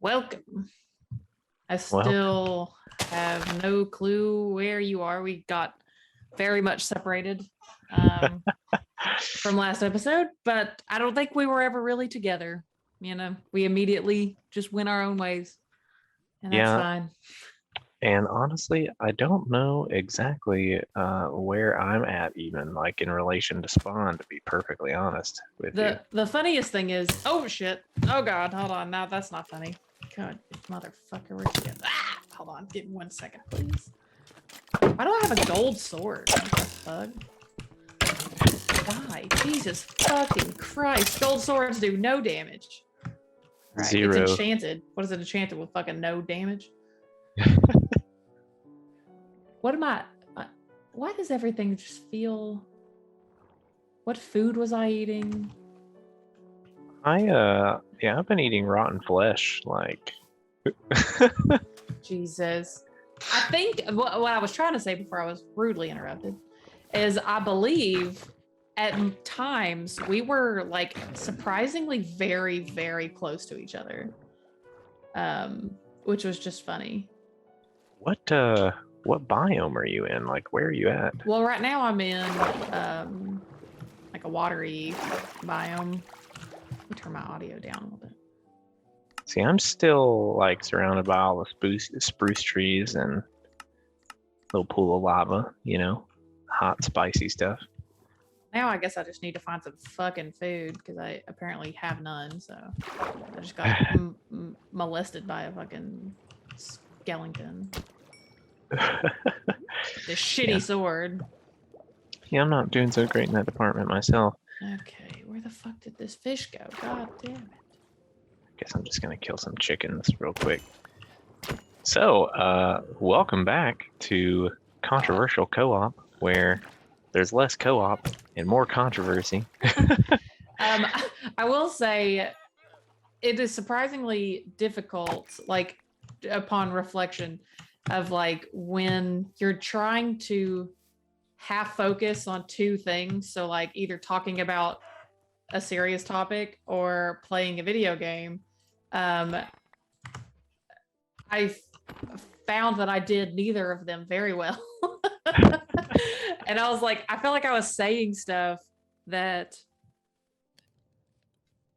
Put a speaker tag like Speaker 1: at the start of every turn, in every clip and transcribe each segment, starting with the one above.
Speaker 1: Welcome. I
Speaker 2: Well,
Speaker 1: still have no clue where you are. We got very much separated um, from last episode, but I don't think we were ever really together. We immediately just went our own ways, and that's
Speaker 2: yeah,
Speaker 1: fine.
Speaker 2: and honestly, I don't know exactly where I'm at, even like in relation to Spawn, to be perfectly honest with you.
Speaker 1: The funniest thing is, oh shit, oh god, hold on, now that's not funny. God, motherfucker, where'd you get? Hold on, give me 1 second, please. Why do I have a gold sword? What the fuck? Die. Jesus fucking Christ. Gold swords do no damage. Right, it's
Speaker 2: Zero.
Speaker 1: enchanted. What is it enchanted with? Fucking no damage? What am I... Why does everything just feel... What food was I eating?
Speaker 2: Yeah, I've been eating rotten flesh, like.
Speaker 1: Jesus. I think what I was trying to say before I was rudely interrupted is I believe at times we were like surprisingly very, very close to each other, which was just funny.
Speaker 2: What biome are you in? Like, where are you at?
Speaker 1: Well, right now I'm in like a watery biome. Let me turn my audio down a little bit.
Speaker 2: See, I'm still like surrounded by all the spruce trees and little pool of lava, hot, spicy stuff.
Speaker 1: Now I guess I just need to find some fucking food because I apparently have none. So I just got molested by a fucking skeleton. This shitty
Speaker 2: Yeah.
Speaker 1: sword.
Speaker 2: Yeah, I'm not doing so great in that department myself.
Speaker 1: Okay, where the fuck did this fish go? God damn it.
Speaker 2: Guess I'm just gonna kill some chickens real quick. So, welcome back to Controversial Co-op, where there's less co-op and more controversy.
Speaker 1: I will say it is surprisingly difficult, like upon reflection, of like when you're trying to half focus on two things. So like either talking about a serious topic or playing a video game. I found that I did neither of them very well. And I was like, I felt like I was saying stuff that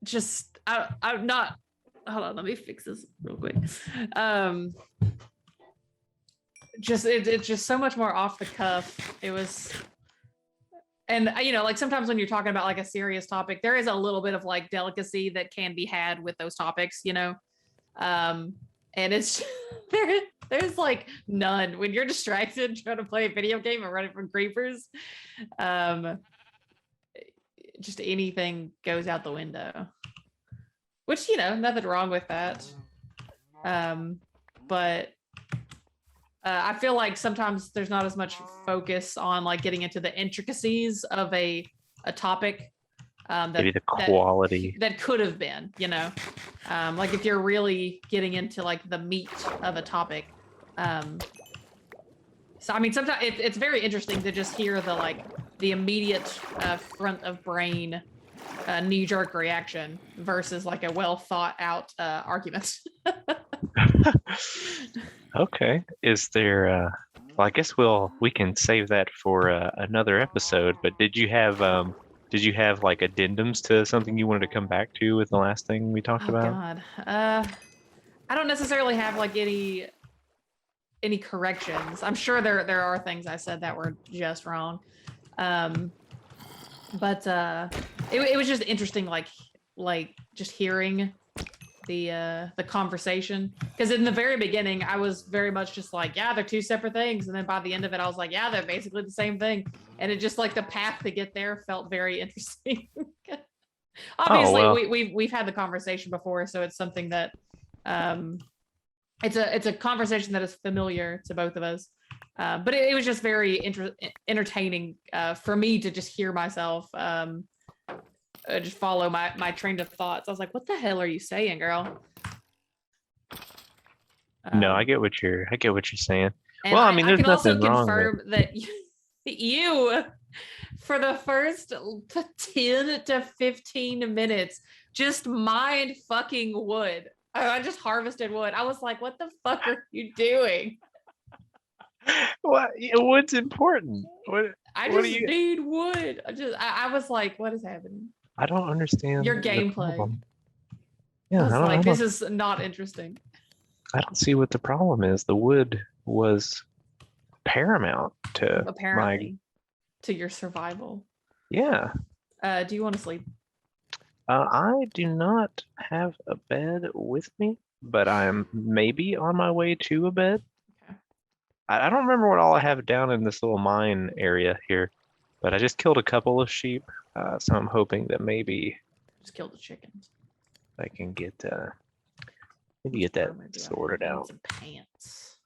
Speaker 1: just I'm not. Hold on, let me fix this real quick. It's just so much more off the cuff. It was, and like sometimes when you're talking about like a serious topic, there is a little bit of like delicacy that can be had with those topics, and it's there's like none when you're distracted trying to play a video game and running from creepers. Just anything goes out the window, which nothing wrong with that. But I feel like sometimes there's not as much focus on like getting into the intricacies of a topic.
Speaker 2: Maybe the quality
Speaker 1: that could have been, like if you're really getting into like the meat of a topic. So I mean, sometimes it's very interesting to just hear the immediate front of brain knee-jerk reaction versus like a well thought out argument.
Speaker 2: Okay. Is there well, I guess we can save that for another episode, but did you have like addendums to something you wanted to come back to with the last thing we talked about?
Speaker 1: God. I don't necessarily have like any corrections. I'm sure there are things I said that were just wrong. But it was just interesting like just hearing the conversation, because in the very beginning I was very much just like, yeah, they're two separate things, and then by the end of it I was like, yeah, they're basically the same thing, and it just like the path to get there felt very interesting. Obviously,
Speaker 2: well,
Speaker 1: we've had the conversation before, so it's something that it's a conversation that is familiar to both of us. But it was just very entertaining for me to just hear myself just follow my train of thoughts. I was like, what the hell are you saying, girl?
Speaker 2: no, I get what you're saying.
Speaker 1: And
Speaker 2: Well, I mean,
Speaker 1: I
Speaker 2: there's
Speaker 1: can also
Speaker 2: nothing wrong with
Speaker 1: confirm that you, for the first 10 to 15 minutes, just mind fucking wood I just harvested wood. I was like, what the fuck are you doing?
Speaker 2: What? What's important? What?
Speaker 1: I
Speaker 2: What do
Speaker 1: just
Speaker 2: you?
Speaker 1: need wood. I was like, what is happening?
Speaker 2: I don't understand
Speaker 1: Your
Speaker 2: the
Speaker 1: gameplay.
Speaker 2: problem.
Speaker 1: I
Speaker 2: Yeah,
Speaker 1: was like,
Speaker 2: I
Speaker 1: this
Speaker 2: don't.
Speaker 1: is not interesting.
Speaker 2: I don't see what the problem is. The wood was paramount to my.
Speaker 1: Apparently, to your survival.
Speaker 2: Yeah.
Speaker 1: Do you want to sleep?
Speaker 2: I do not have a bed with me, but I'm maybe on my way to a bed.
Speaker 1: Okay.
Speaker 2: I don't remember what all I have down in this little mine area here, but I just killed a couple of sheep, so I'm hoping that maybe
Speaker 1: Just kill the chickens.
Speaker 2: I can maybe get that
Speaker 1: Or maybe
Speaker 2: sorted
Speaker 1: I need
Speaker 2: out.
Speaker 1: some pants.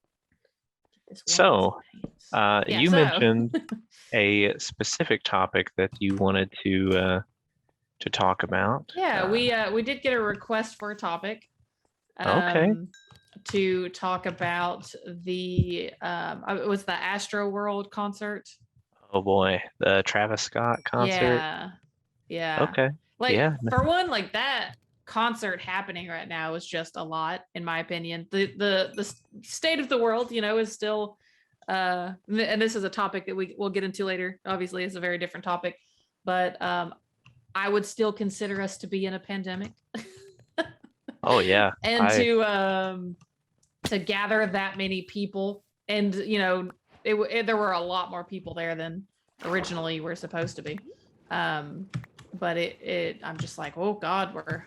Speaker 1: Get this woman
Speaker 2: So,
Speaker 1: some pants. Yeah,
Speaker 2: you
Speaker 1: so
Speaker 2: mentioned a specific topic that you wanted to talk about.
Speaker 1: yeah, we did get a request for a topic.
Speaker 2: Okay.
Speaker 1: To talk about the it was the Astro World concert.
Speaker 2: Oh boy, the Travis Scott concert.
Speaker 1: Yeah. Yeah.
Speaker 2: Okay.
Speaker 1: Like
Speaker 2: Yeah.
Speaker 1: for one, like that concert happening right now is just a lot, in my opinion. The state of the world, is still and this is a topic that we will get into later. Obviously, it's a very different topic, but I would still consider us to be in a pandemic.
Speaker 2: Oh yeah.
Speaker 1: And
Speaker 2: I
Speaker 1: to gather that many people, and there were a lot more people there than originally were supposed to be. But I'm just like, oh God, we're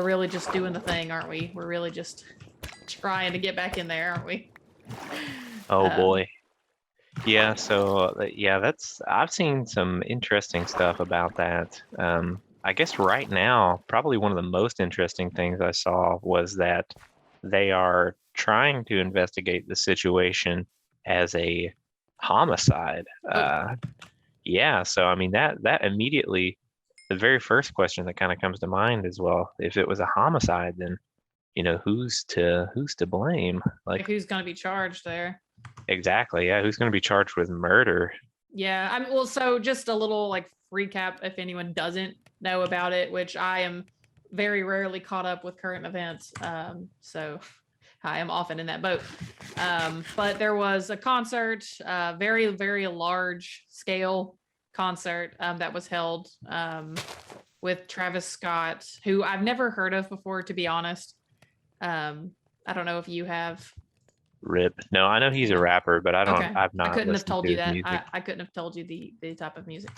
Speaker 1: really just doing the thing, aren't we? We're really just trying to get back in there, aren't we?
Speaker 2: oh boy. Yeah, so yeah, I've seen some interesting stuff about that. I guess right now, probably one of the most interesting things I saw was that they are trying to investigate the situation as a homicide. Yeah, so I mean that immediately, the very first question that kind of comes to mind is, well, if it was a homicide, then who's to blame?
Speaker 1: Like,
Speaker 2: Like,
Speaker 1: who's going to be charged there?
Speaker 2: exactly, yeah, who's going to be charged with murder?
Speaker 1: Yeah, well, so just a little like recap if anyone doesn't know about it, which I am very rarely caught up with current events. So I am often in that boat. But there was a concert, very, very large scale concert that was held with Travis Scott, who I've never heard of before, to be honest. I don't know if you have.
Speaker 2: Rip. No, I know he's a rapper, but
Speaker 1: Okay.
Speaker 2: I've
Speaker 1: I
Speaker 2: not
Speaker 1: couldn't have
Speaker 2: listened
Speaker 1: told
Speaker 2: to
Speaker 1: you
Speaker 2: his
Speaker 1: that.
Speaker 2: music.
Speaker 1: I couldn't have told you the type of music.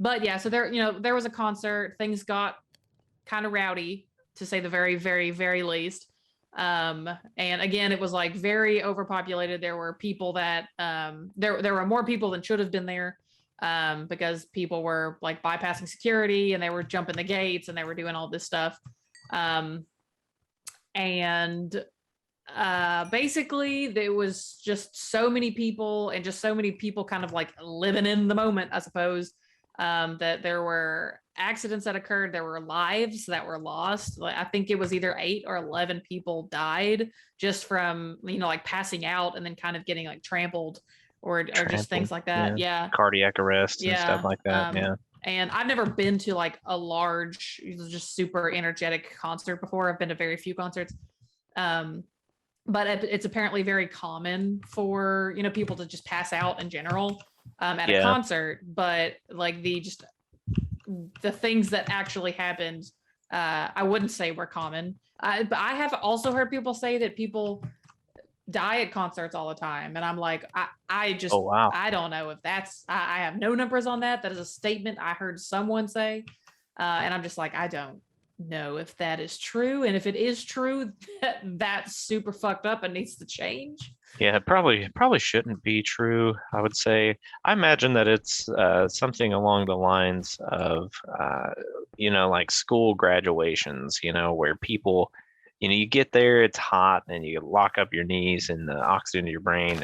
Speaker 1: But yeah, so there was a concert. Things got kind of rowdy, to say the very, very, very least. And again, it was like very overpopulated. There were people that there were more people than should have been there, because people were like bypassing security and they were jumping the gates and they were doing all this stuff. And basically there was just so many people, and just so many people kind of like living in the moment, I suppose, that there were accidents that occurred, there were lives that were lost. Like, I think it was either 8 or 11 people died just from like passing out and then kind of getting like trampled, or just things
Speaker 2: Trampled.
Speaker 1: like
Speaker 2: Yeah.
Speaker 1: that. Yeah.
Speaker 2: Cardiac arrests and stuff
Speaker 1: Yeah.
Speaker 2: like that. Yeah.
Speaker 1: And I've never been to like a large, just super energetic concert before. I've been to very few concerts. But it's apparently very common for people to just pass out in general at a concert. But like the things that actually happened, I wouldn't say were common. But I have also heard people say that people die at concerts all the time, and I'm like, I just
Speaker 2: Oh wow.
Speaker 1: I don't know if that's I have no numbers on that. That is a statement I heard someone say, and I'm just like, I don't know if that is true, and if it is true, that's super fucked up and needs to change.
Speaker 2: Yeah, it probably shouldn't be true. I would say I imagine that it's something along the lines of like school graduations, where people, you get there, it's hot, and you lock up your knees and the oxygen to your brain,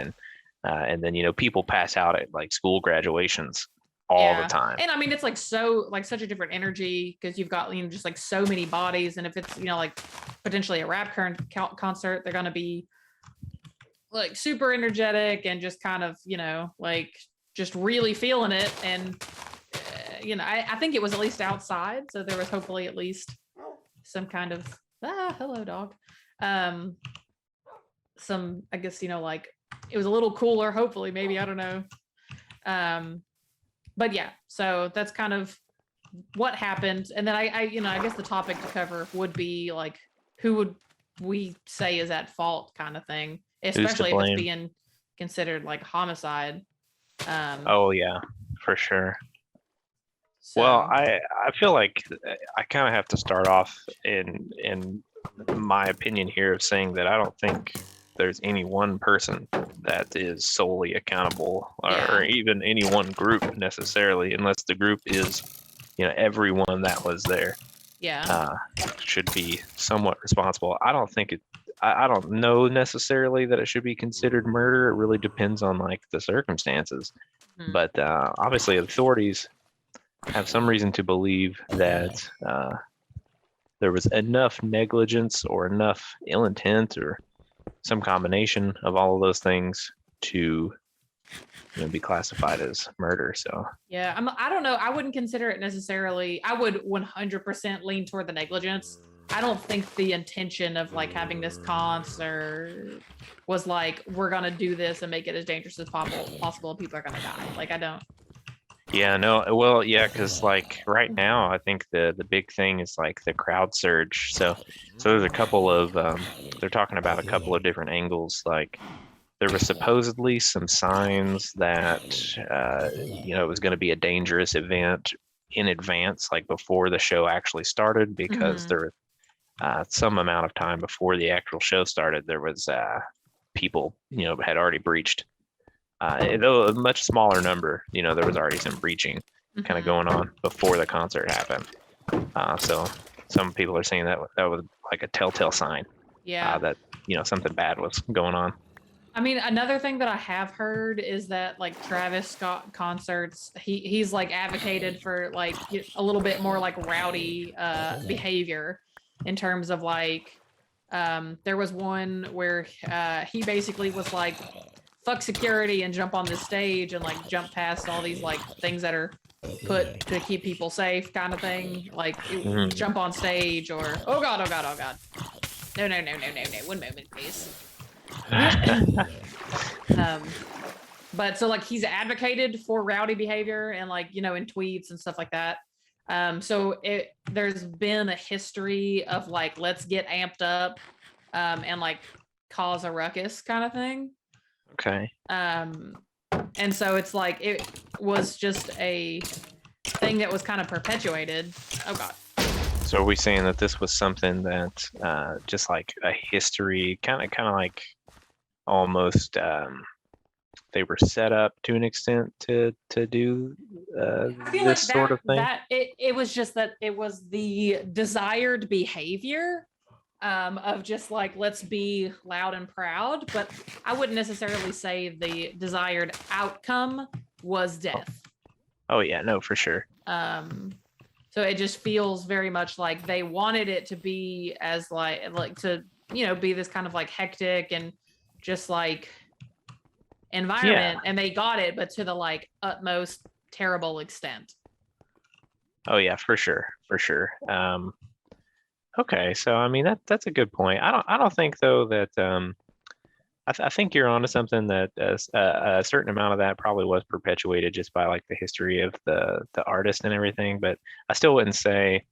Speaker 2: and then people pass out at like school graduations all the time.
Speaker 1: And I mean, it's like such a different energy, because you've got just like so many bodies, and if it's like potentially a rap concert, they're gonna be like super energetic and just kind of like just really feeling it. And I think it was at least outside, so there was hopefully at least some kind of Hello, dog. Some, I guess, like it was a little cooler, hopefully, maybe, I don't know. But yeah, so that's kind of what happened. And then I guess the topic to cover would be like, who would we say is at fault kind of thing,
Speaker 2: Who's to
Speaker 1: especially if it's
Speaker 2: blame?
Speaker 1: being considered like homicide.
Speaker 2: Oh yeah, for sure. Well,
Speaker 1: So
Speaker 2: I feel like I kind of have to start off in my opinion here of saying that I don't think there's any one person that is solely accountable, or
Speaker 1: yeah,
Speaker 2: even any one group necessarily, unless the group is, everyone that was there
Speaker 1: yeah.
Speaker 2: uh, should be somewhat responsible. I don't think it. I don't know necessarily that it should be considered murder. It really depends on like the circumstances.
Speaker 1: Hmm.
Speaker 2: But obviously, authorities have some reason to believe that there was enough negligence or enough ill intent or some combination of all of those things to be classified as murder. So
Speaker 1: Yeah, I don't know. I wouldn't consider it necessarily. I would 100% lean toward the negligence. I don't think the intention of like having this concert was like, we're gonna do this and make it as dangerous as possible, and people are gonna die. Like, I don't.
Speaker 2: yeah, no, well, yeah, because like right now, I think the big thing is like the crowd surge. So there's a couple of they're talking about a couple of different angles. Like there was supposedly some signs that it was going to be a dangerous event in advance, like before the show actually started, because
Speaker 1: Mhm.
Speaker 2: there was some amount of time before the actual show started, there was people had already breached. Though a much smaller number, there was already some breaching kind of
Speaker 1: Mhm.
Speaker 2: going on before the concert happened. So some people are saying that that was like a telltale sign
Speaker 1: Yeah.
Speaker 2: that something bad was going on.
Speaker 1: I mean, another thing that I have heard is that like Travis Scott concerts, he's like advocated for like a little bit more like rowdy behavior in terms of like there was one where he basically was like fuck security and jump on the stage and like jump past all these like things that are put to keep people safe kind of thing, like
Speaker 2: Mhm.
Speaker 1: jump on stage or oh god, oh god, oh god. No, no, no, no, no, no. One moment, please. um, but so like he's advocated for rowdy behavior and like in tweets and stuff like that. So there's been a history of like let's get amped up and like cause a ruckus kind of thing.
Speaker 2: Okay.
Speaker 1: Um, and so it's like it was just a thing that was kind of perpetuated. Oh god.
Speaker 2: So are we saying that this was something that just like a history, kind of like almost they were set up to an extent to do
Speaker 1: I feel
Speaker 2: this
Speaker 1: like
Speaker 2: sort of thing?
Speaker 1: it was just that it was the desired behavior of just like let's be loud and proud, but I wouldn't necessarily say the desired outcome was
Speaker 2: Oh,
Speaker 1: death.
Speaker 2: oh yeah, no, for sure.
Speaker 1: Um, so it just feels very much like they wanted it to be as like to be this kind of like hectic and just like
Speaker 2: Yeah.
Speaker 1: environment, and they got it, but to the like utmost terrible extent.
Speaker 2: Oh yeah, for sure, for sure. Okay, so I mean that's a good point. I don't think though that I think you're onto something that a certain amount of that probably was perpetuated just by like the history of the artist and everything. But I still wouldn't say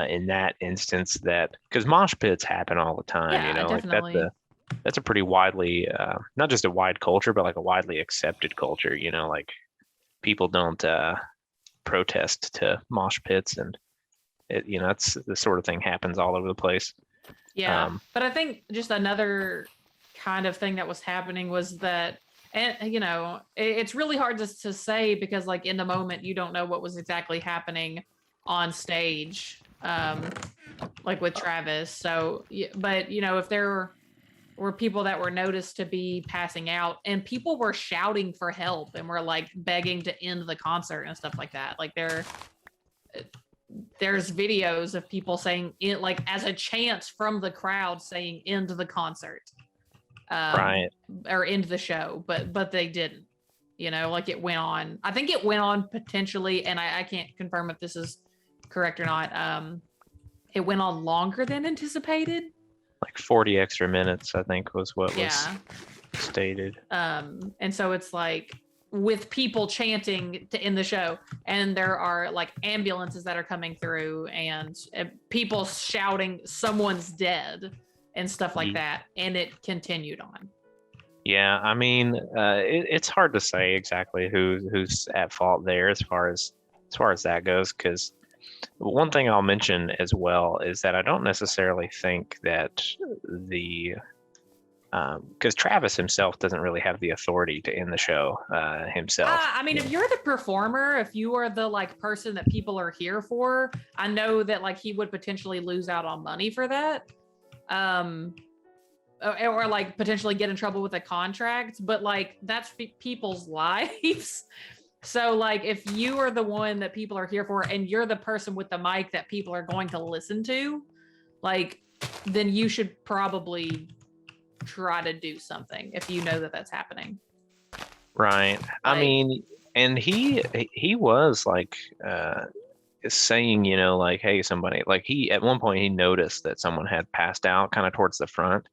Speaker 2: in that instance that because mosh pits happen all the time,
Speaker 1: Yeah,
Speaker 2: like
Speaker 1: definitely.
Speaker 2: that's a pretty widely not just a wide culture, but like a widely accepted culture. Like people don't protest to mosh pits, and that's the sort of thing happens all over the place.
Speaker 1: Yeah,
Speaker 2: Um,
Speaker 1: but I think just another kind of thing that was happening was that, and it's really hard to say because like in the moment you don't know what was exactly happening on stage, like with Travis. So, but if there were people that were noticed to be passing out and people were shouting for help and were like begging to end the concert and stuff like that, like there's videos of people saying it like as a chant from the crowd saying end the concert, um
Speaker 2: right.
Speaker 1: or end the show, but they didn't, like it went on. I think it went on potentially, and I can't confirm if this is correct or not, it went on longer than anticipated.
Speaker 2: Like 40 extra minutes, I think was what was
Speaker 1: Yeah.
Speaker 2: stated.
Speaker 1: And so it's like with people chanting to end the show, and there are like ambulances that are coming through, and people shouting someone's dead and stuff like that, and it continued on.
Speaker 2: Yeah, I mean, it's hard to say exactly who's at fault there as far as that goes, because one thing I'll mention as well is that I don't necessarily think that the because Travis himself doesn't really have the authority to end the show himself.
Speaker 1: I mean, if you're the performer, if you are the like person that people are here for, I know that like he would potentially lose out on money for that. Or like potentially get in trouble with a contract, but like that's people's lives. So like if you are the one that people are here for and you're the person with the mic that people are going to listen to, like then you should probably try to do something if you know that that's happening.
Speaker 2: Right. I mean, and he was like saying, like, hey, somebody, like he at one point he noticed that someone had passed out kind of towards the front.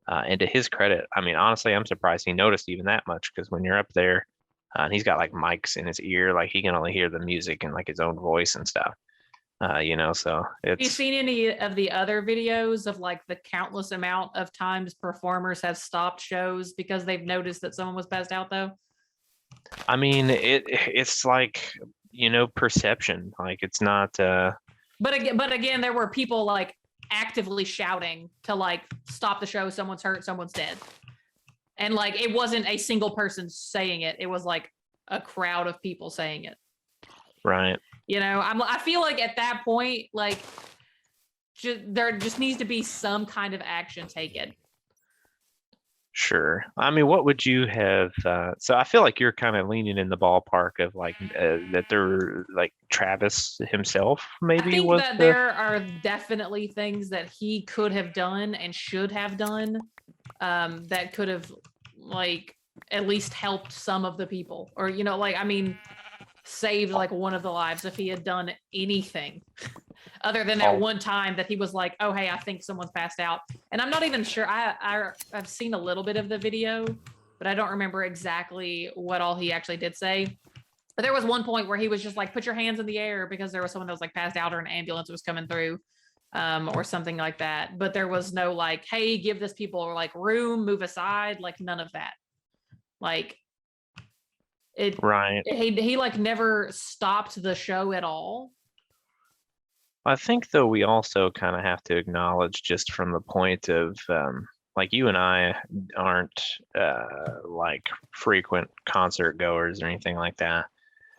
Speaker 2: And to his credit, I mean, honestly, I'm surprised he noticed even that much, because when you're up there and he's got like mics in his ear, like he can only hear the music and like his own voice and stuff. So
Speaker 1: Have you
Speaker 2: it's,
Speaker 1: seen any of the other videos of like the countless amount of times performers have stopped shows because they've noticed that someone was passed out though?
Speaker 2: I mean, it's like, perception. Like it's not
Speaker 1: But again, there were people like actively shouting to like stop the show, someone's hurt, someone's dead. And like it wasn't a single person saying it, it was like a crowd of people saying it.
Speaker 2: right.
Speaker 1: I feel like at that point, like there just needs to be some kind of action taken.
Speaker 2: Sure. I mean, what would you have? So I feel like you're kind of leaning in the ballpark of like that they're like Travis himself
Speaker 1: I
Speaker 2: maybe
Speaker 1: think
Speaker 2: was
Speaker 1: that
Speaker 2: the.
Speaker 1: there are definitely things that he could have done and should have done that could have like at least helped some of the people, or like I mean saved like one of the lives if he had done anything other than that
Speaker 2: Oh,
Speaker 1: one time that he was like, oh hey, I think someone's passed out. And I'm not even sure, I've seen a little bit of the video, but I don't remember exactly what all he actually did say. But there was one point where he was just like, put your hands in the air, because there was someone that was like passed out or an ambulance was coming through, or something like that. But there was no like, hey, give this people like room, move aside, like none of that. Like
Speaker 2: right.
Speaker 1: he like never stopped the show at all.
Speaker 2: I think though we also kind of have to acknowledge, just from the point of like you and I aren't like frequent concert goers or anything like that.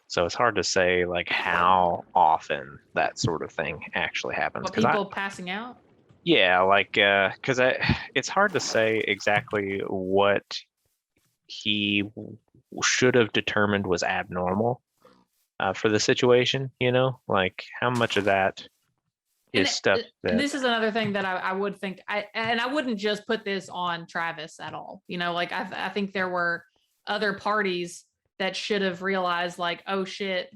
Speaker 2: So it's hard to say like how often that sort of thing actually happens.
Speaker 1: But
Speaker 2: Because I,
Speaker 1: people passing out.
Speaker 2: yeah, like, because it's hard to say exactly what he should have determined was abnormal for the situation, like how much of that
Speaker 1: And,
Speaker 2: is stuff
Speaker 1: and
Speaker 2: that,
Speaker 1: this is another thing that I would think, I wouldn't just put this on Travis at all. Like I think there were other parties that should have realized like, oh shit,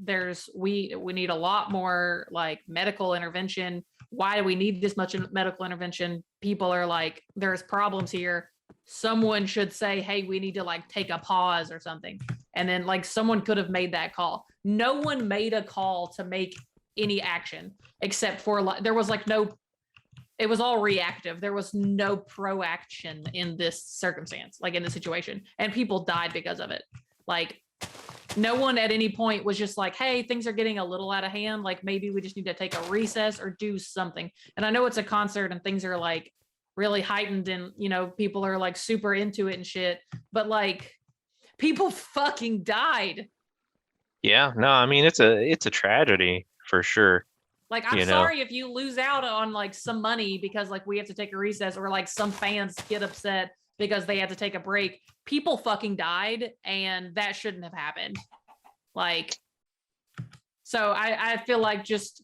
Speaker 1: we need a lot more like medical intervention. Why do we need this much medical intervention? People are like, there's problems here. Someone should say, hey, we need to like take a pause or something. And then like someone could have made that call. No one made a call to make any action except for like there was like no, it was all reactive. There was no proaction in this circumstance, like in this situation, and people died because of it. Like no one at any point was just like, hey, things are getting a little out of hand, like maybe we just need to take a recess or do something. And I know it's a concert and things are like really heightened and people are like super into it and shit, but like people fucking died.
Speaker 2: yeah, no, I mean it's a tragedy for sure,
Speaker 1: Like, I'm sorry if you lose out on like some money because like we have to take a recess, or like some fans get upset because they had to take a break. People fucking died and that shouldn't have happened. Like, so I feel like just,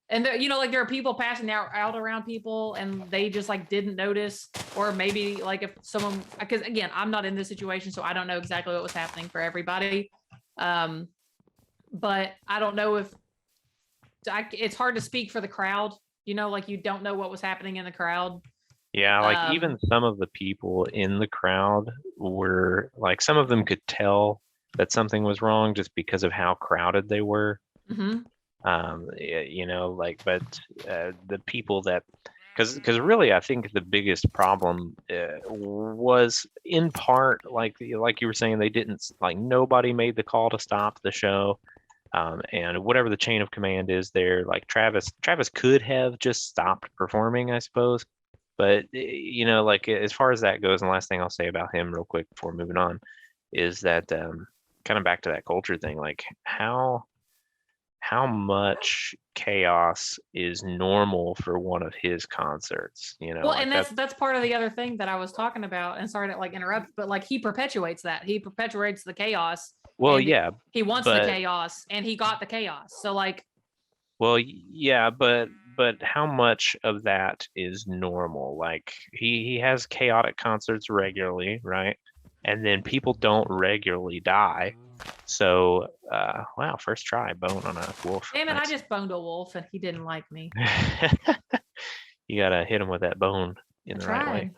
Speaker 1: and like there are people passing out around people and they just like didn't notice, or maybe like if someone, because again, I'm not in this situation, so I don't know exactly what was happening for everybody. But I don't know if it's hard to speak for the crowd like you don't know what was happening in the crowd.
Speaker 2: Yeah, like even
Speaker 1: Um,
Speaker 2: some of the people in the crowd were like some of them could tell that something was wrong just because of how crowded they were.
Speaker 1: mhm.
Speaker 2: Like, but the people that, because really, I think the biggest problem was in part like you were saying, they didn't like nobody made the call to stop the show. And whatever the chain of command is there, like Travis could have just stopped performing, I suppose. But like as far as that goes, and the last thing I'll say about him real quick before moving on is that kind of back to that culture thing, like how much chaos is normal for one of his concerts,
Speaker 1: Well,
Speaker 2: like
Speaker 1: and
Speaker 2: that.
Speaker 1: that's part of the other thing that I was talking about, and sorry to like interrupt, but like he perpetuates that. He perpetuates the chaos,
Speaker 2: Well,
Speaker 1: and
Speaker 2: yeah,
Speaker 1: he wants the
Speaker 2: but
Speaker 1: chaos, and he got the chaos. So like,
Speaker 2: well, yeah, but how much of that is normal? Like he has chaotic concerts regularly, right? And then people don't regularly die. So, wow, first try, bone on a wolf.
Speaker 1: damn it, I
Speaker 2: Nice.
Speaker 1: just boned a wolf, and he didn't like me.
Speaker 2: You gotta hit him with that bone
Speaker 1: I
Speaker 2: in the right way.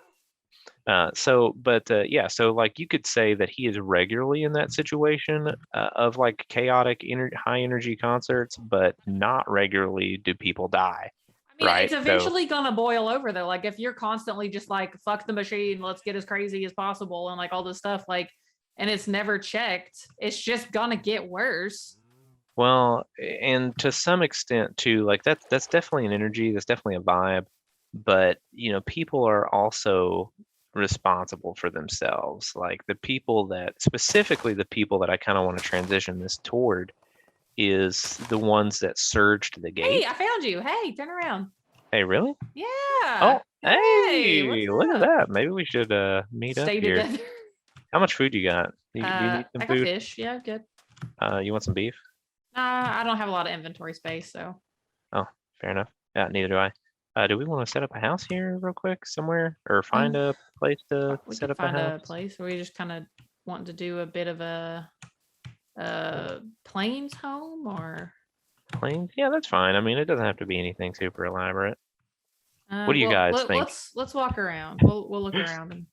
Speaker 1: tried.
Speaker 2: Yeah, so like you could say that he is regularly in that situation of like chaotic, high energy concerts, but not regularly do people die,
Speaker 1: I mean,
Speaker 2: right?
Speaker 1: it's
Speaker 2: So,
Speaker 1: eventually gonna boil over though. Like if you're constantly just like fuck the machine, let's get as crazy as possible, and like all this stuff, like, and it's never checked, it's just gonna get worse.
Speaker 2: well, and to some extent too, like that's definitely an energy, that's definitely a vibe, but people are also responsible for themselves. Like the people that specifically the people that I kind of want to transition this toward is the ones that surged the
Speaker 1: Hey,
Speaker 2: gate.
Speaker 1: I found you. Hey, turn around.
Speaker 2: Hey, really?
Speaker 1: Yeah.
Speaker 2: Oh,
Speaker 1: Hey, what's
Speaker 2: hey, look at
Speaker 1: up?
Speaker 2: that. Maybe we should meet up
Speaker 1: Stay
Speaker 2: here.
Speaker 1: together.
Speaker 2: How much food you got? Do you need some
Speaker 1: I got
Speaker 2: food?
Speaker 1: fish. Yeah, good.
Speaker 2: You want some beef?
Speaker 1: I don't have a lot of inventory space, so
Speaker 2: Oh, fair enough. Yeah, neither do I. Do we want to set up a house here real quick somewhere, or find
Speaker 1: um,
Speaker 2: a place to
Speaker 1: we
Speaker 2: set
Speaker 1: could
Speaker 2: up a
Speaker 1: find a
Speaker 2: house?
Speaker 1: place where we just kind of want to do a bit of a plains home or
Speaker 2: Plains? Yeah, that's fine. I mean, it doesn't have to be anything super elaborate. What do you
Speaker 1: well
Speaker 2: guys think?
Speaker 1: let's walk around. We'll look around and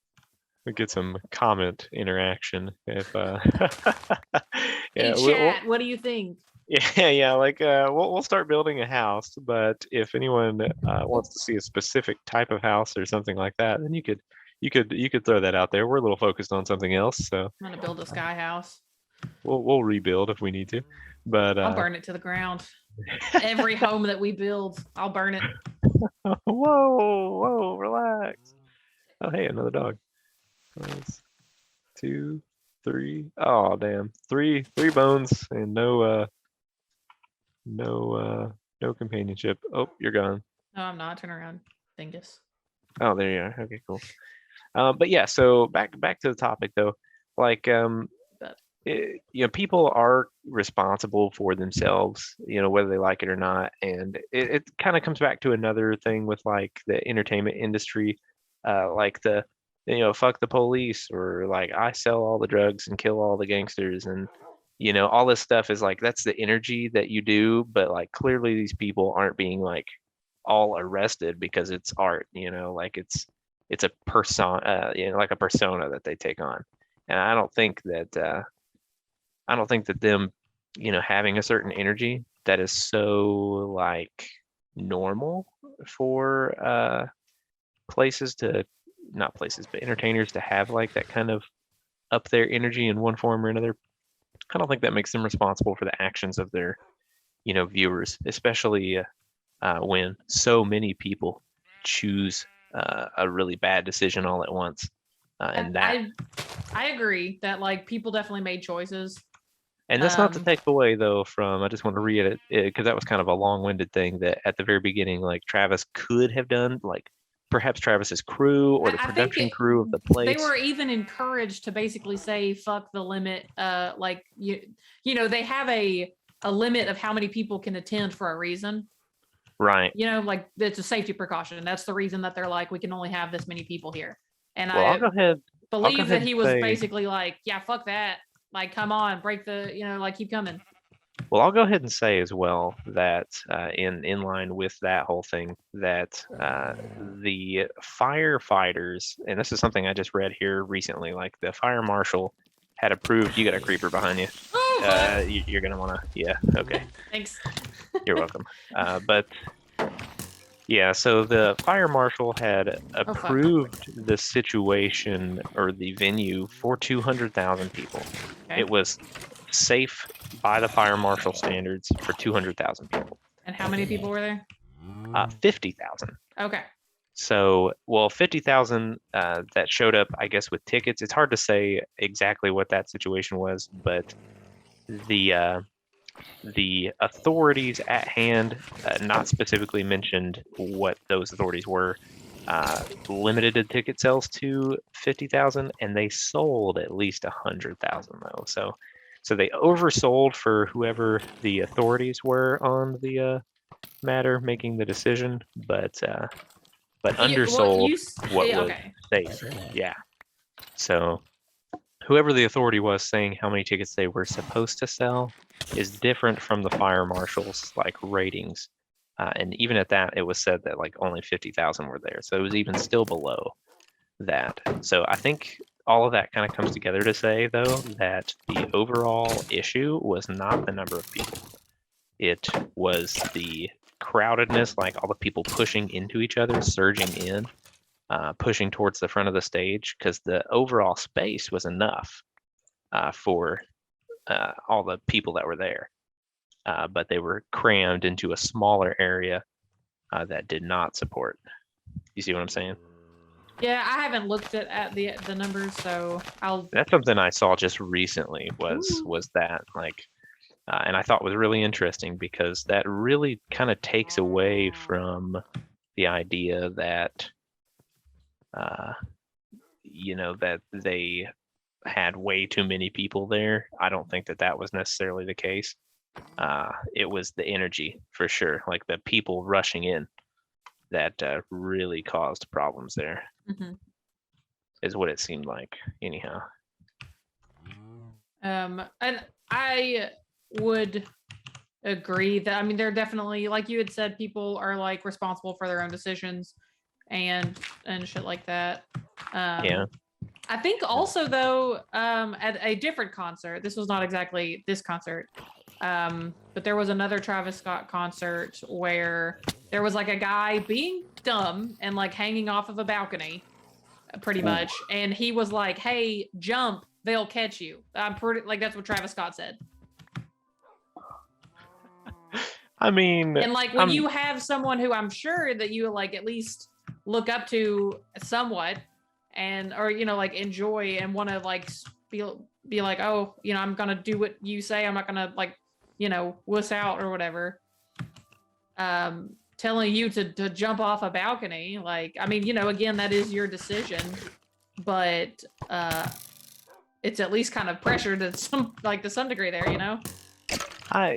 Speaker 2: We get some comment interaction if
Speaker 1: hey
Speaker 2: yeah, we'll
Speaker 1: chat, what do you think?
Speaker 2: yeah, like we'll start building a house, but if anyone wants to see a specific type of house or something like that, then you could throw that out there. We're a little focused on something else, so
Speaker 1: I'm gonna build a sky house.
Speaker 2: we'll rebuild if we need to. But
Speaker 1: I'll burn it to the ground. Every home that we build, I'll burn it.
Speaker 2: whoa, relax. Oh, hey, another dog. One, two, three. Oh, damn. Three bones and no no companionship. Oh, you're gone.
Speaker 1: No, I'm not. Turn around, dingus.
Speaker 2: Oh, there you are. Okay, cool. But yeah, so back to the topic though. Like
Speaker 1: But
Speaker 2: people are responsible for themselves, whether they like it or not. And it kind of comes back to another thing with like the entertainment industry, like the fuck the police, or like I sell all the drugs and kill all the gangsters, and all this stuff is like that's the energy that you do, but like clearly these people aren't being like all arrested because it's art, like it's a person, like a persona that they take on. And I don't think that them, having a certain energy that is so like normal for places to, not places, but entertainers to have like that kind of up their energy in one form or another. I don't think that makes them responsible for the actions of their, viewers, especially when so many people choose a really bad decision all at once.
Speaker 1: I,
Speaker 2: And that
Speaker 1: I I agree that like people definitely made choices.
Speaker 2: And that's not to
Speaker 1: Um,
Speaker 2: take away though from, I just want to read it because that was kind of a long-winded thing that at the very beginning, like Travis could have done, like perhaps Travis's crew or the
Speaker 1: I think
Speaker 2: production crew of the
Speaker 1: they
Speaker 2: place.
Speaker 1: were even encouraged to basically say fuck the limit. Like they have a limit of how many people can attend for a reason.
Speaker 2: Right.
Speaker 1: Like it's a safety precaution. That's the reason that they're like we can only have this many people here. And
Speaker 2: Well, I'll
Speaker 1: I
Speaker 2: go ahead. I'll go
Speaker 1: believe
Speaker 2: ahead
Speaker 1: that
Speaker 2: and
Speaker 1: he was
Speaker 2: say,
Speaker 1: basically like, yeah, fuck that. Like, come on, break the, like keep coming.
Speaker 2: Well, I'll go ahead and say as well that in line with that whole thing, that the firefighters, and this is something I just read here recently, like the fire marshal had approved. You got a creeper behind you.
Speaker 1: Oh, fuck.
Speaker 2: You're gonna wanna, yeah, okay,
Speaker 1: Thanks.
Speaker 2: you're welcome. But yeah, so the fire marshal had
Speaker 1: Oh, fuck.
Speaker 2: approved the situation or the venue for 200,000 people.
Speaker 1: Okay.
Speaker 2: It was safe by the fire marshal standards for 200,000 people.
Speaker 1: And how many people were there?
Speaker 2: 50,000.
Speaker 1: Okay.
Speaker 2: So, well, 50,000 that showed up, I guess, with tickets. It's hard to say exactly what that situation was, but the the authorities at hand, not specifically mentioned what those authorities were, limited the ticket sales to 50,000, and they sold at least 100,000 though. So they oversold for whoever the authorities were on the matter making the decision, but undersold what
Speaker 1: yeah,
Speaker 2: was
Speaker 1: okay.
Speaker 2: safe. Yeah. So whoever the authority was saying how many tickets they were supposed to sell is different from the fire marshal's like ratings. And even at that, it was said that like only 50,000 were there. So it was even still below that. So I think all of that kind of comes together to say, though, that the overall issue was not the number of people. It was the crowdedness, like all the people pushing into each other, surging in, pushing towards the front of the stage, because the overall space was enough for all the people that were there. But they were crammed into a smaller area that did not support. You see what I'm saying?
Speaker 1: Yeah, I haven't looked at the numbers, so I'll.
Speaker 2: That's something I saw just recently
Speaker 1: Ooh.
Speaker 2: was that like, and I thought was really interesting because that really kind of takes away from the idea that, uh, that they had way too many people there. I don't think that that was necessarily the case. It was the energy for sure, like the people rushing in that really caused problems there,
Speaker 1: Mhm.
Speaker 2: is what it seemed like, anyhow.
Speaker 1: And I would agree that, I mean, they're definitely, like you had said, people are like responsible for their own decisions and shit like that.
Speaker 2: Yeah.
Speaker 1: I think also though, at a different concert, this was not exactly this concert, but there was another Travis Scott concert where there was like a guy being dumb and like hanging off of a balcony, pretty much, and he was like, "Hey, jump, they'll catch you." I'm pretty like that's what Travis Scott said.
Speaker 2: I mean,
Speaker 1: And like when you have someone who I'm sure that you like at least look up to somewhat, and or like enjoy and want to like be like, oh, I'm gonna do what you say. I'm not gonna like wuss out or whatever. Telling you to jump off a balcony, like, I mean, again, that is your decision, but it's at least kind of pressure to some degree there,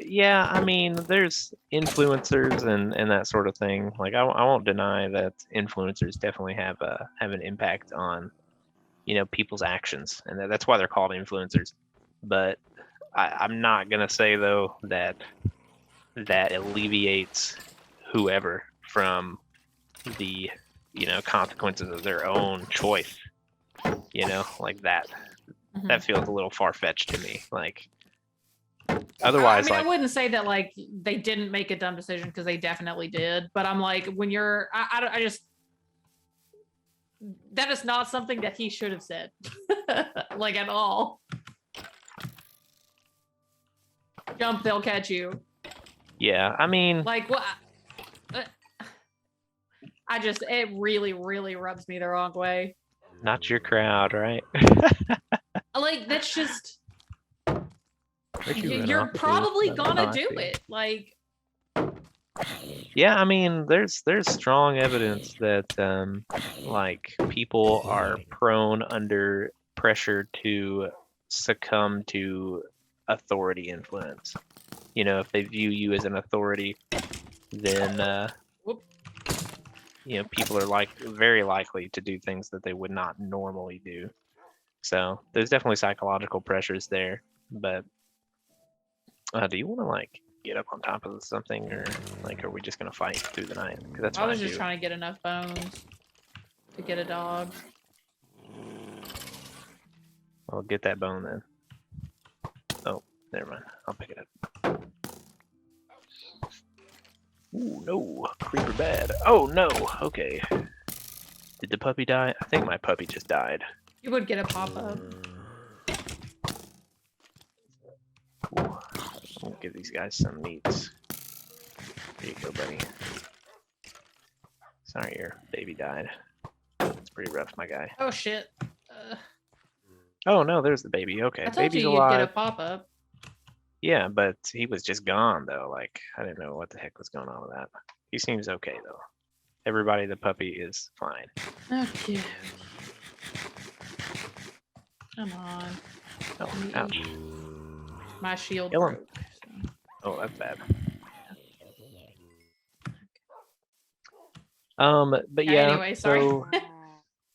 Speaker 2: yeah, I mean, there's influencers and that sort of thing. Like, I won't deny that influencers definitely have an impact on, people's actions, and that's why they're called influencers. But I'm not gonna say though that alleviates whoever from the consequences of their own choice. Like that.
Speaker 1: Mhm.
Speaker 2: That feels a little far fetched to me. Like,
Speaker 1: I
Speaker 2: otherwise,
Speaker 1: mean,
Speaker 2: like,
Speaker 1: I wouldn't say that like they didn't make a dumb decision, because they definitely did. But I'm like, when you're, I just, that is not something that he should have said, like at all. Jump, they'll catch you.
Speaker 2: yeah, I mean,
Speaker 1: Like what? I just, it really, really rubs me the wrong way.
Speaker 2: not your crowd, right?
Speaker 1: Like that's just,
Speaker 2: Where'd you run
Speaker 1: you're
Speaker 2: off to?
Speaker 1: probably
Speaker 2: Oh,
Speaker 1: gonna
Speaker 2: I
Speaker 1: do
Speaker 2: see.
Speaker 1: it. Like,
Speaker 2: Yeah, I mean, there's strong evidence that like people are prone under pressure to succumb to authority influence. If they view you as an authority, then
Speaker 1: whoop.
Speaker 2: people are very likely to do things that they would not normally do. So there's definitely psychological pressures there, but Do you want to like get up on top of something, or like, are we just gonna fight through the night? Because that's
Speaker 1: I
Speaker 2: what
Speaker 1: was
Speaker 2: I
Speaker 1: just
Speaker 2: do.
Speaker 1: trying to get enough bones to get a dog.
Speaker 2: I'll get that bone then. Oh, never mind. I'll pick it up. Ooh, no. Creeper bad. Oh, no. Okay. Did the puppy die? I think my puppy just died.
Speaker 1: You would get a pop up.
Speaker 2: Ooh. We'll give these guys some meats. Here you go, buddy. Sorry your baby died. It's pretty rough, my guy.
Speaker 1: Oh shit.
Speaker 2: Oh, no, there's the baby. Okay,
Speaker 1: I told
Speaker 2: baby's
Speaker 1: you you'd get a
Speaker 2: alive.
Speaker 1: pop up.
Speaker 2: Yeah, but he was just gone, though. Like, I didn't know what the heck was going on with that. He seems okay, though. Everybody, the puppy is fine.
Speaker 1: Okay. Come on.
Speaker 2: Oh, ouch.
Speaker 1: My shield
Speaker 2: Kill him.
Speaker 1: broke. So.
Speaker 2: Oh, that's bad. But yeah.
Speaker 1: Anyway, sorry.
Speaker 2: So,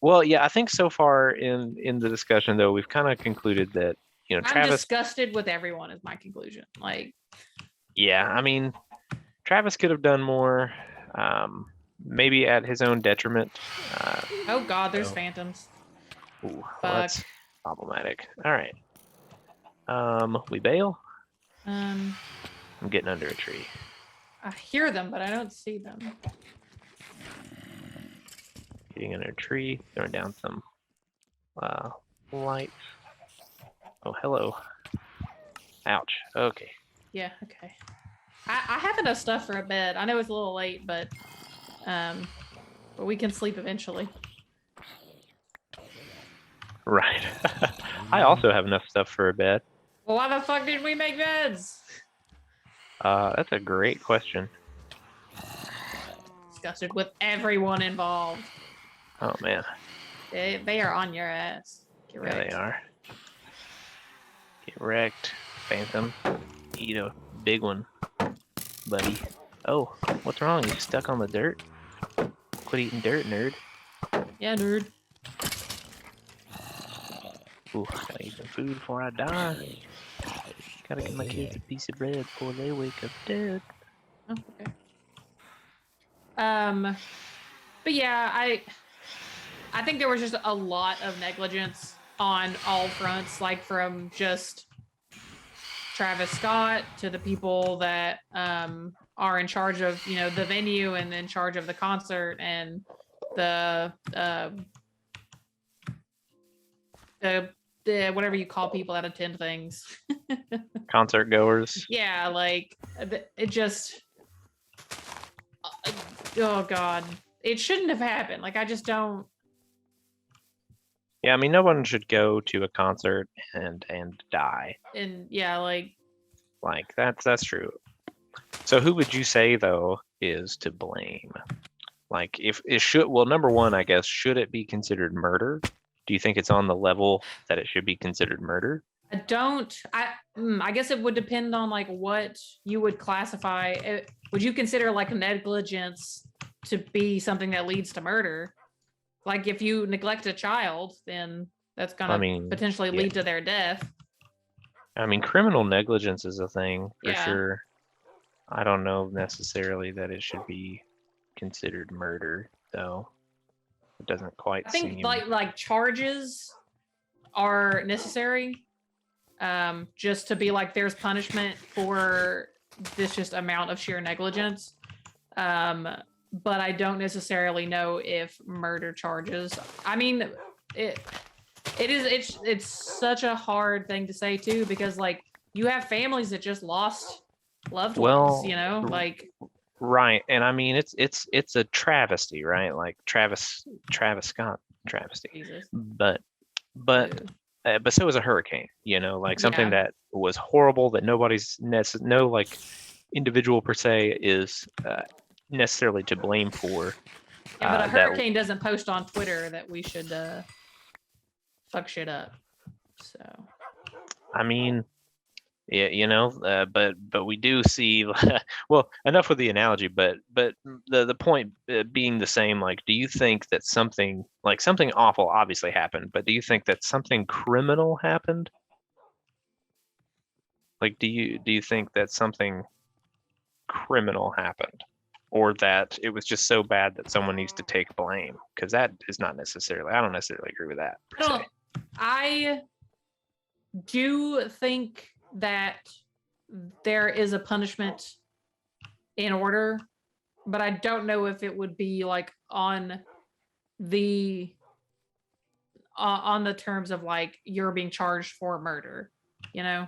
Speaker 2: well, yeah, I think so far in the discussion, though, we've kind of concluded that
Speaker 1: I'm
Speaker 2: Travis.
Speaker 1: disgusted with everyone. Is my conclusion. Like.
Speaker 2: Yeah, I mean, Travis could have done more. Maybe at his own detriment.
Speaker 1: Oh God, there's phantoms.
Speaker 2: Ooh, well, that's problematic. All right. We bail. I'm getting under a tree.
Speaker 1: I hear them, but I don't see them.
Speaker 2: Getting under a tree, throwing down some lights. Oh, hello. Ouch. Okay.
Speaker 1: Yeah. Okay. I have enough stuff for a bed. I know it's a little late, but we can sleep eventually.
Speaker 2: Right. I also have enough stuff for a bed.
Speaker 1: Well, why the fuck did we make beds?
Speaker 2: That's a great question.
Speaker 1: Disgusted with everyone involved.
Speaker 2: Oh man.
Speaker 1: They are on your ass. Get wrecked.
Speaker 2: Yeah, they are. Get wrecked, Phantom. Eat a big one, buddy. Oh, what's wrong? You stuck on the dirt? Quit eating dirt, nerd.
Speaker 1: Yeah, nerd.
Speaker 2: Ooh, gotta eat some food before I die. Gotta give my kids a piece of bread before they wake up dead.
Speaker 1: Oh, okay. But yeah, I think there was just a lot of negligence on all fronts, like from just Travis Scott to the people that are in charge of, the venue and in charge of the concert and the whatever you call people that attend things.
Speaker 2: Concert goers.
Speaker 1: Yeah, like it just oh God, it shouldn't have happened. Like I just don't.
Speaker 2: Yeah, I mean, no one should go to a concert and die.
Speaker 1: And yeah, like
Speaker 2: that's true. So who would you say though is to blame? Like if it should, well, number one, I guess, should it be considered murder? Do you think it's on the level that it should be considered murder?
Speaker 1: I guess it would depend on like what you would classify. Would you consider like negligence to be something that leads to murder? Like if you neglect a child, then that's gonna potentially lead to their death.
Speaker 2: I mean, criminal negligence is a thing for
Speaker 1: Yeah.
Speaker 2: sure. I don't know necessarily that it should be considered murder, though. It doesn't quite
Speaker 1: I think
Speaker 2: seem
Speaker 1: like charges are necessary, just to be like there's punishment for this just amount of sheer negligence. But I don't necessarily know if murder charges. I mean, it's such a hard thing to say too, because like you have families that just lost loved ones, like
Speaker 2: right. And I mean it's a travesty, right? Like Travis Scott travesty.
Speaker 1: Jesus.
Speaker 2: But so was a hurricane, like something that was horrible that no like individual per se is necessarily to blame for.
Speaker 1: Yeah, but a hurricane doesn't post on Twitter that we should fuck shit up. So
Speaker 2: I mean, yeah, but we do see well, enough with the analogy, but the point being the same. Like, do you think that something awful obviously happened, but do you think that something criminal happened? Like, do you think that something criminal happened, or that it was just so bad that someone needs to take blame? Because that is not necessarily. I don't necessarily agree with that per se.
Speaker 1: I do think that there is a punishment in order, but I don't know if it would be like on the terms of like you're being charged for murder, you know?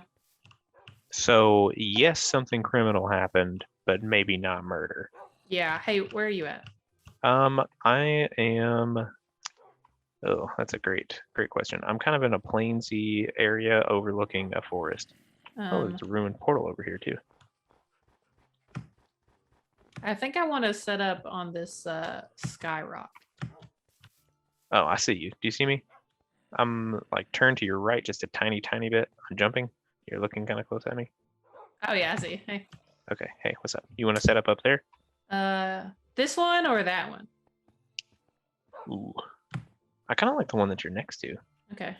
Speaker 2: So yes, something criminal happened, but maybe not murder.
Speaker 1: Yeah. Hey, where are you at?
Speaker 2: I am. Oh, that's a great question. I'm kind of in a plainsy area overlooking a forest. Oh, there's a ruined portal over here too.
Speaker 1: I think I want to set up on this sky rock.
Speaker 2: Oh, I see you. Do you see me? I'm like turned to your right just a tiny bit. I'm jumping. You're looking kind of close at me.
Speaker 1: Oh yeah, I see. Hey.
Speaker 2: Okay. Hey, what's up? You want to set up there?
Speaker 1: This one or that one?
Speaker 2: Ooh. I kind of like the one that you're next to.
Speaker 1: Okay.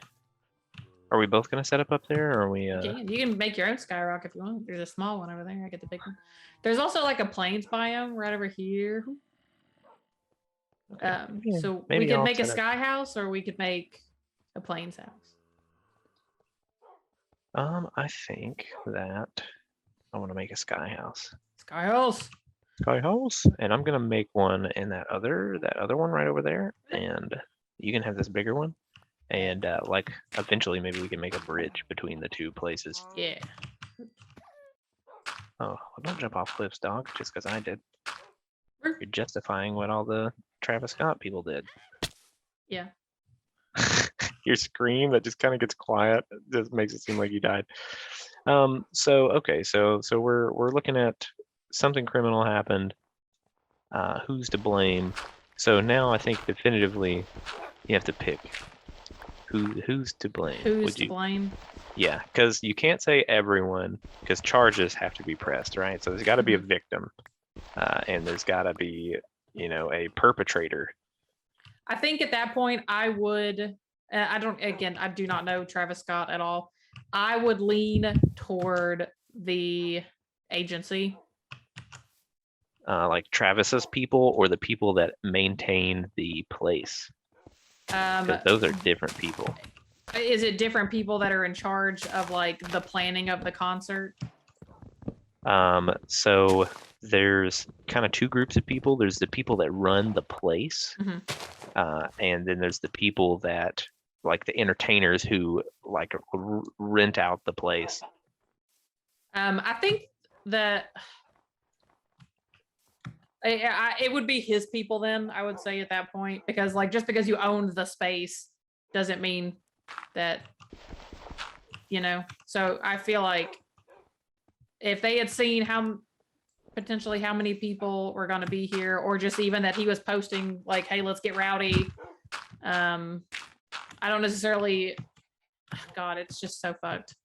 Speaker 2: Are we both gonna set up there, or are we?
Speaker 1: You can make your own skyrock if you want. There's a small one over there. I get the big one. There's also like a plains biome right over here.
Speaker 2: Okay.
Speaker 1: So
Speaker 2: maybe
Speaker 1: we could
Speaker 2: I'll
Speaker 1: make a
Speaker 2: set up.
Speaker 1: sky house, or we could make a plains house.
Speaker 2: I think that I want to make a sky house.
Speaker 1: Sky house.
Speaker 2: Sky house, and I'm gonna make one in that other one right over there, and you can have this bigger one, and like eventually maybe we can make a bridge between the two places.
Speaker 1: Yeah.
Speaker 2: Oh, well, don't jump off cliffs, dog, just because I did.
Speaker 1: Sure.
Speaker 2: You're justifying what all the Travis Scott people did.
Speaker 1: Yeah.
Speaker 2: Your scream that just kind of gets quiet just makes it seem like you died. So okay, so we're looking at something criminal happened. Who's to blame? So now I think definitively you have to pick who's to blame.
Speaker 1: Who's to blame?
Speaker 2: Yeah, because you can't say everyone, because charges have to be pressed, right? So there's got to be a victim, and there's got to be, a perpetrator.
Speaker 1: I think at that point I would. I do not know Travis Scott at all. I would lean toward the agency.
Speaker 2: Like Travis's people or the people that maintain the place. Those are different people.
Speaker 1: Is it different people that are in charge of like the planning of the concert?
Speaker 2: So there's kind of two groups of people. There's the people that run the place, and then there's the people that like the entertainers who like rent out the place.
Speaker 1: I think that it would be his people then, I would say at that point, because like just because you owned the space doesn't mean that, so I feel like if they had seen potentially how many people were going to be here, or just even that he was posting like, hey, let's get rowdy. I don't necessarily, God, it's just so fucked,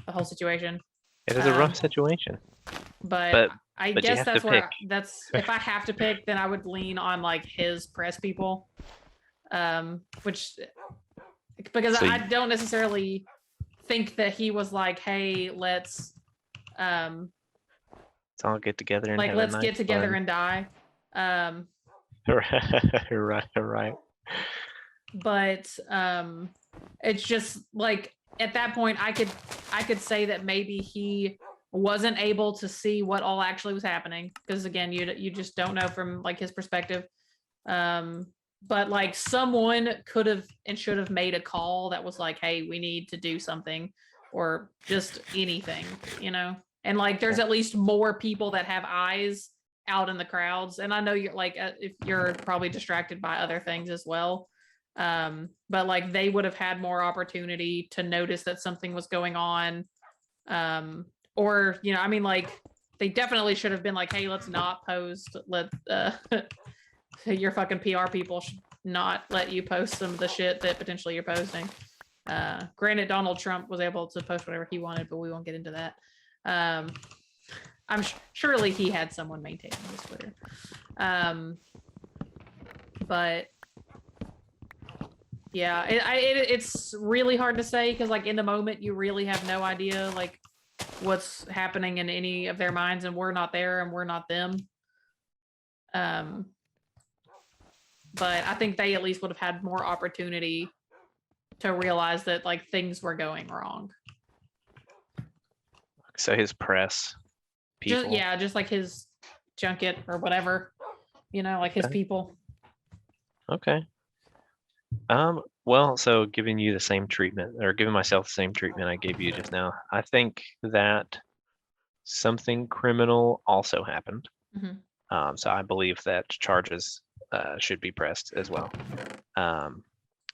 Speaker 1: the whole situation.
Speaker 2: It is a rough situation.
Speaker 1: But I guess that's where if I have to pick, then I would lean on like his press people. Because I don't necessarily think that he was like, hey, let's
Speaker 2: all get together and
Speaker 1: like let's get together and die.
Speaker 2: Right.
Speaker 1: But it's just like at that point I could say that maybe he wasn't able to see what all actually was happening, because again you just don't know from like his perspective. But like someone could have and should have made a call that was like, hey, we need to do something, or just anything, and like there's at least more people that have eyes out in the crowds. And I know you're like, if you're probably distracted by other things as well, but like they would have had more opportunity to notice that something was going on, or like they definitely should have been like, hey, let's not post, your fucking PR people should not let you post some of the shit that potentially you're posting. Granted, Donald Trump was able to post whatever he wanted, but we won't get into that. I'm surely he had someone maintaining his Twitter. But yeah, it's really hard to say, because like in the moment you really have no idea like what's happening in any of their minds, and we're not there and we're not them. But I think they at least would have had more opportunity to realize that like things were going wrong.
Speaker 2: So his press people.
Speaker 1: Just like his junket or whatever, like his people.
Speaker 2: Okay. Well, so giving you the same treatment, or giving myself the same treatment I gave you just now, I think that something criminal also happened.
Speaker 1: Mm-hmm.
Speaker 2: So I believe that charges should be pressed as well.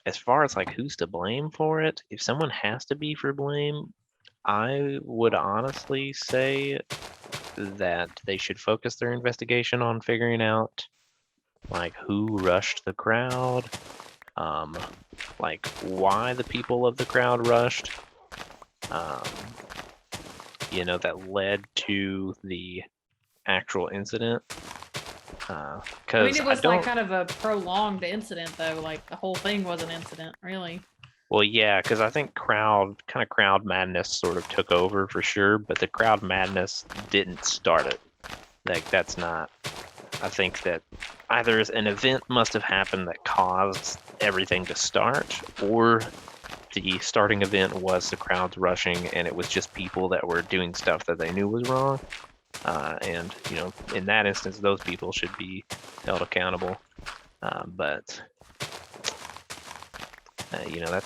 Speaker 2: As far as like who's to blame for it, if someone has to be for blame, I would honestly say that they should focus their investigation on figuring out like who rushed the crowd, like why the people of the crowd rushed, that led to the actual incident. Because
Speaker 1: it was like kind of a prolonged incident, though. Like the whole thing was an incident, really.
Speaker 2: Well, yeah, because I think crowd madness sort of took over for sure, but the crowd madness didn't start it. Like that's not. I think that either an event must have happened that caused everything to start, or the starting event was the crowds rushing, and it was just people that were doing stuff that they knew was wrong. And in that instance, those people should be held accountable. But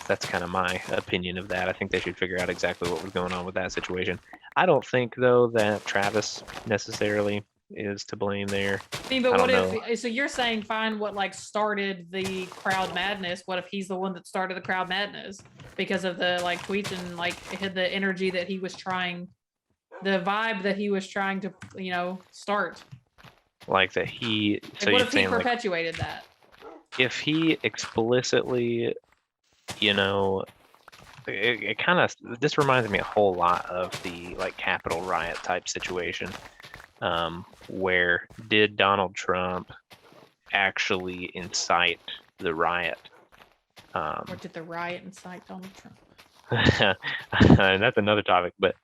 Speaker 2: that's kind of my opinion of that. I think they should figure out exactly what was going on with that situation. I don't think though that Travis necessarily is to blame there.
Speaker 1: I mean, but what if? So you're saying find what like started the crowd madness? What if he's the one that started the crowd madness because of the like tweets and like had the energy that he was trying, the vibe that he was trying to start?
Speaker 2: Like that he.
Speaker 1: Like, so what if he perpetuated that?
Speaker 2: If he explicitly, it kind of, this reminds me a whole lot of the like Capitol riot type situation. Where did Donald Trump actually incite the riot?
Speaker 1: Or did the riot incite Donald Trump?
Speaker 2: That's another topic, but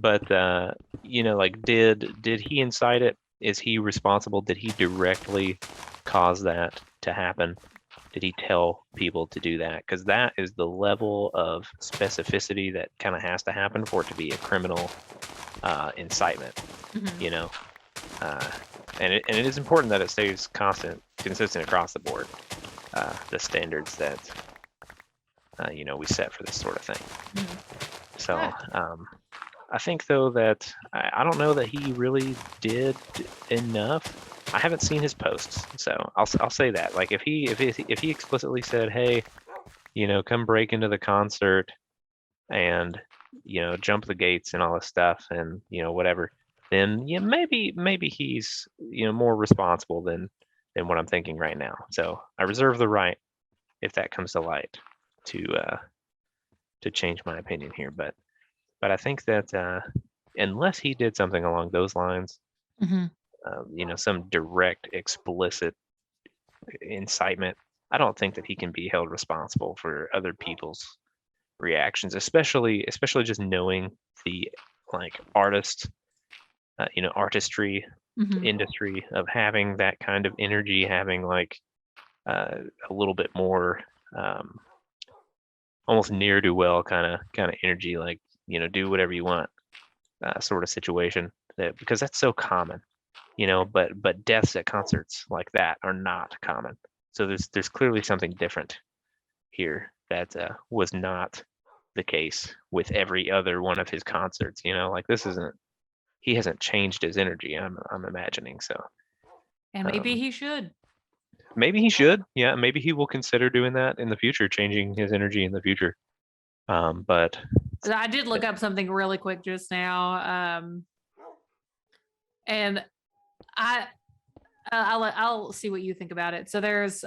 Speaker 2: like did he incite it? Is he responsible? Did he directly cause that to happen? Did he tell people to do that? Because that is the level of specificity that kind of has to happen for it to be a criminal incitement. Mm-hmm. And it is important that it stays consistent across the board. The standards that we set for this sort of thing. Mm-hmm. So I think though that I don't know that he really did enough. I haven't seen his posts, so I'll say that. Like if he explicitly said, "Hey, come break into the concert and jump the gates and all this stuff and whatever," then maybe he's more responsible than what I'm thinking right now. So I reserve the right, if that comes to light, to change my opinion here. But I think that unless he did something along those lines, mm-hmm. Some direct, explicit incitement, I don't think that he can be held responsible for other people's reactions, especially just knowing the like artistry mm-hmm. industry of having that kind of energy, having like a little bit more almost near do well kind of energy, like do whatever you want sort of situation, because that's so common, but deaths at concerts like that are not common. So there's clearly something different here that was not the case with every other one of his concerts. Like he hasn't changed his energy, I'm imagining. So
Speaker 1: and maybe he should.
Speaker 2: Maybe he should. Yeah, maybe he will consider doing that in the future, changing his energy in the future. But
Speaker 1: I did look up something really quick just now, and I'll see what you think about it. So there's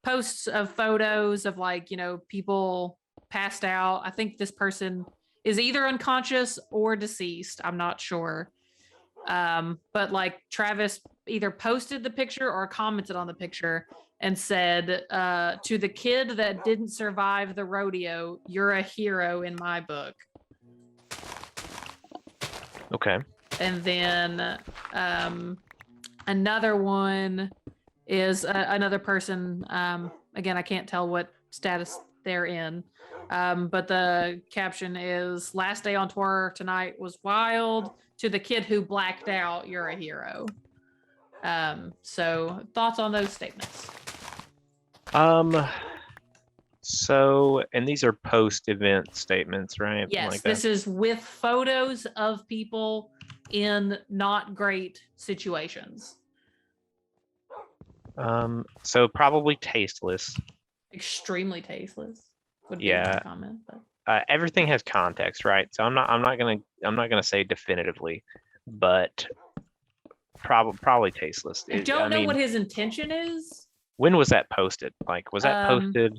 Speaker 1: posts of photos of like people passed out. I think this person is either unconscious or deceased. I'm not sure. But like Travis either posted the picture or commented on the picture and said, to the kid that didn't survive the rodeo, you're a hero in my book.
Speaker 2: Okay.
Speaker 1: And then another one is another person. Again, I can't tell what status they're in. But the caption is last day on tour tonight was wild. To the kid who blacked out, you're a hero. So thoughts on those statements?
Speaker 2: So, and these are post-event statements, right?
Speaker 1: Yes,
Speaker 2: Like
Speaker 1: this
Speaker 2: that.
Speaker 1: is with photos of people in not great situations.
Speaker 2: So probably tasteless.
Speaker 1: Extremely tasteless would be
Speaker 2: Yeah.
Speaker 1: my comment. But
Speaker 2: Everything has context, right? So I'm not gonna say definitively, but probably tasteless.
Speaker 1: I don't
Speaker 2: I
Speaker 1: know
Speaker 2: mean,
Speaker 1: what his intention is.
Speaker 2: when was that posted? Like, was that posted?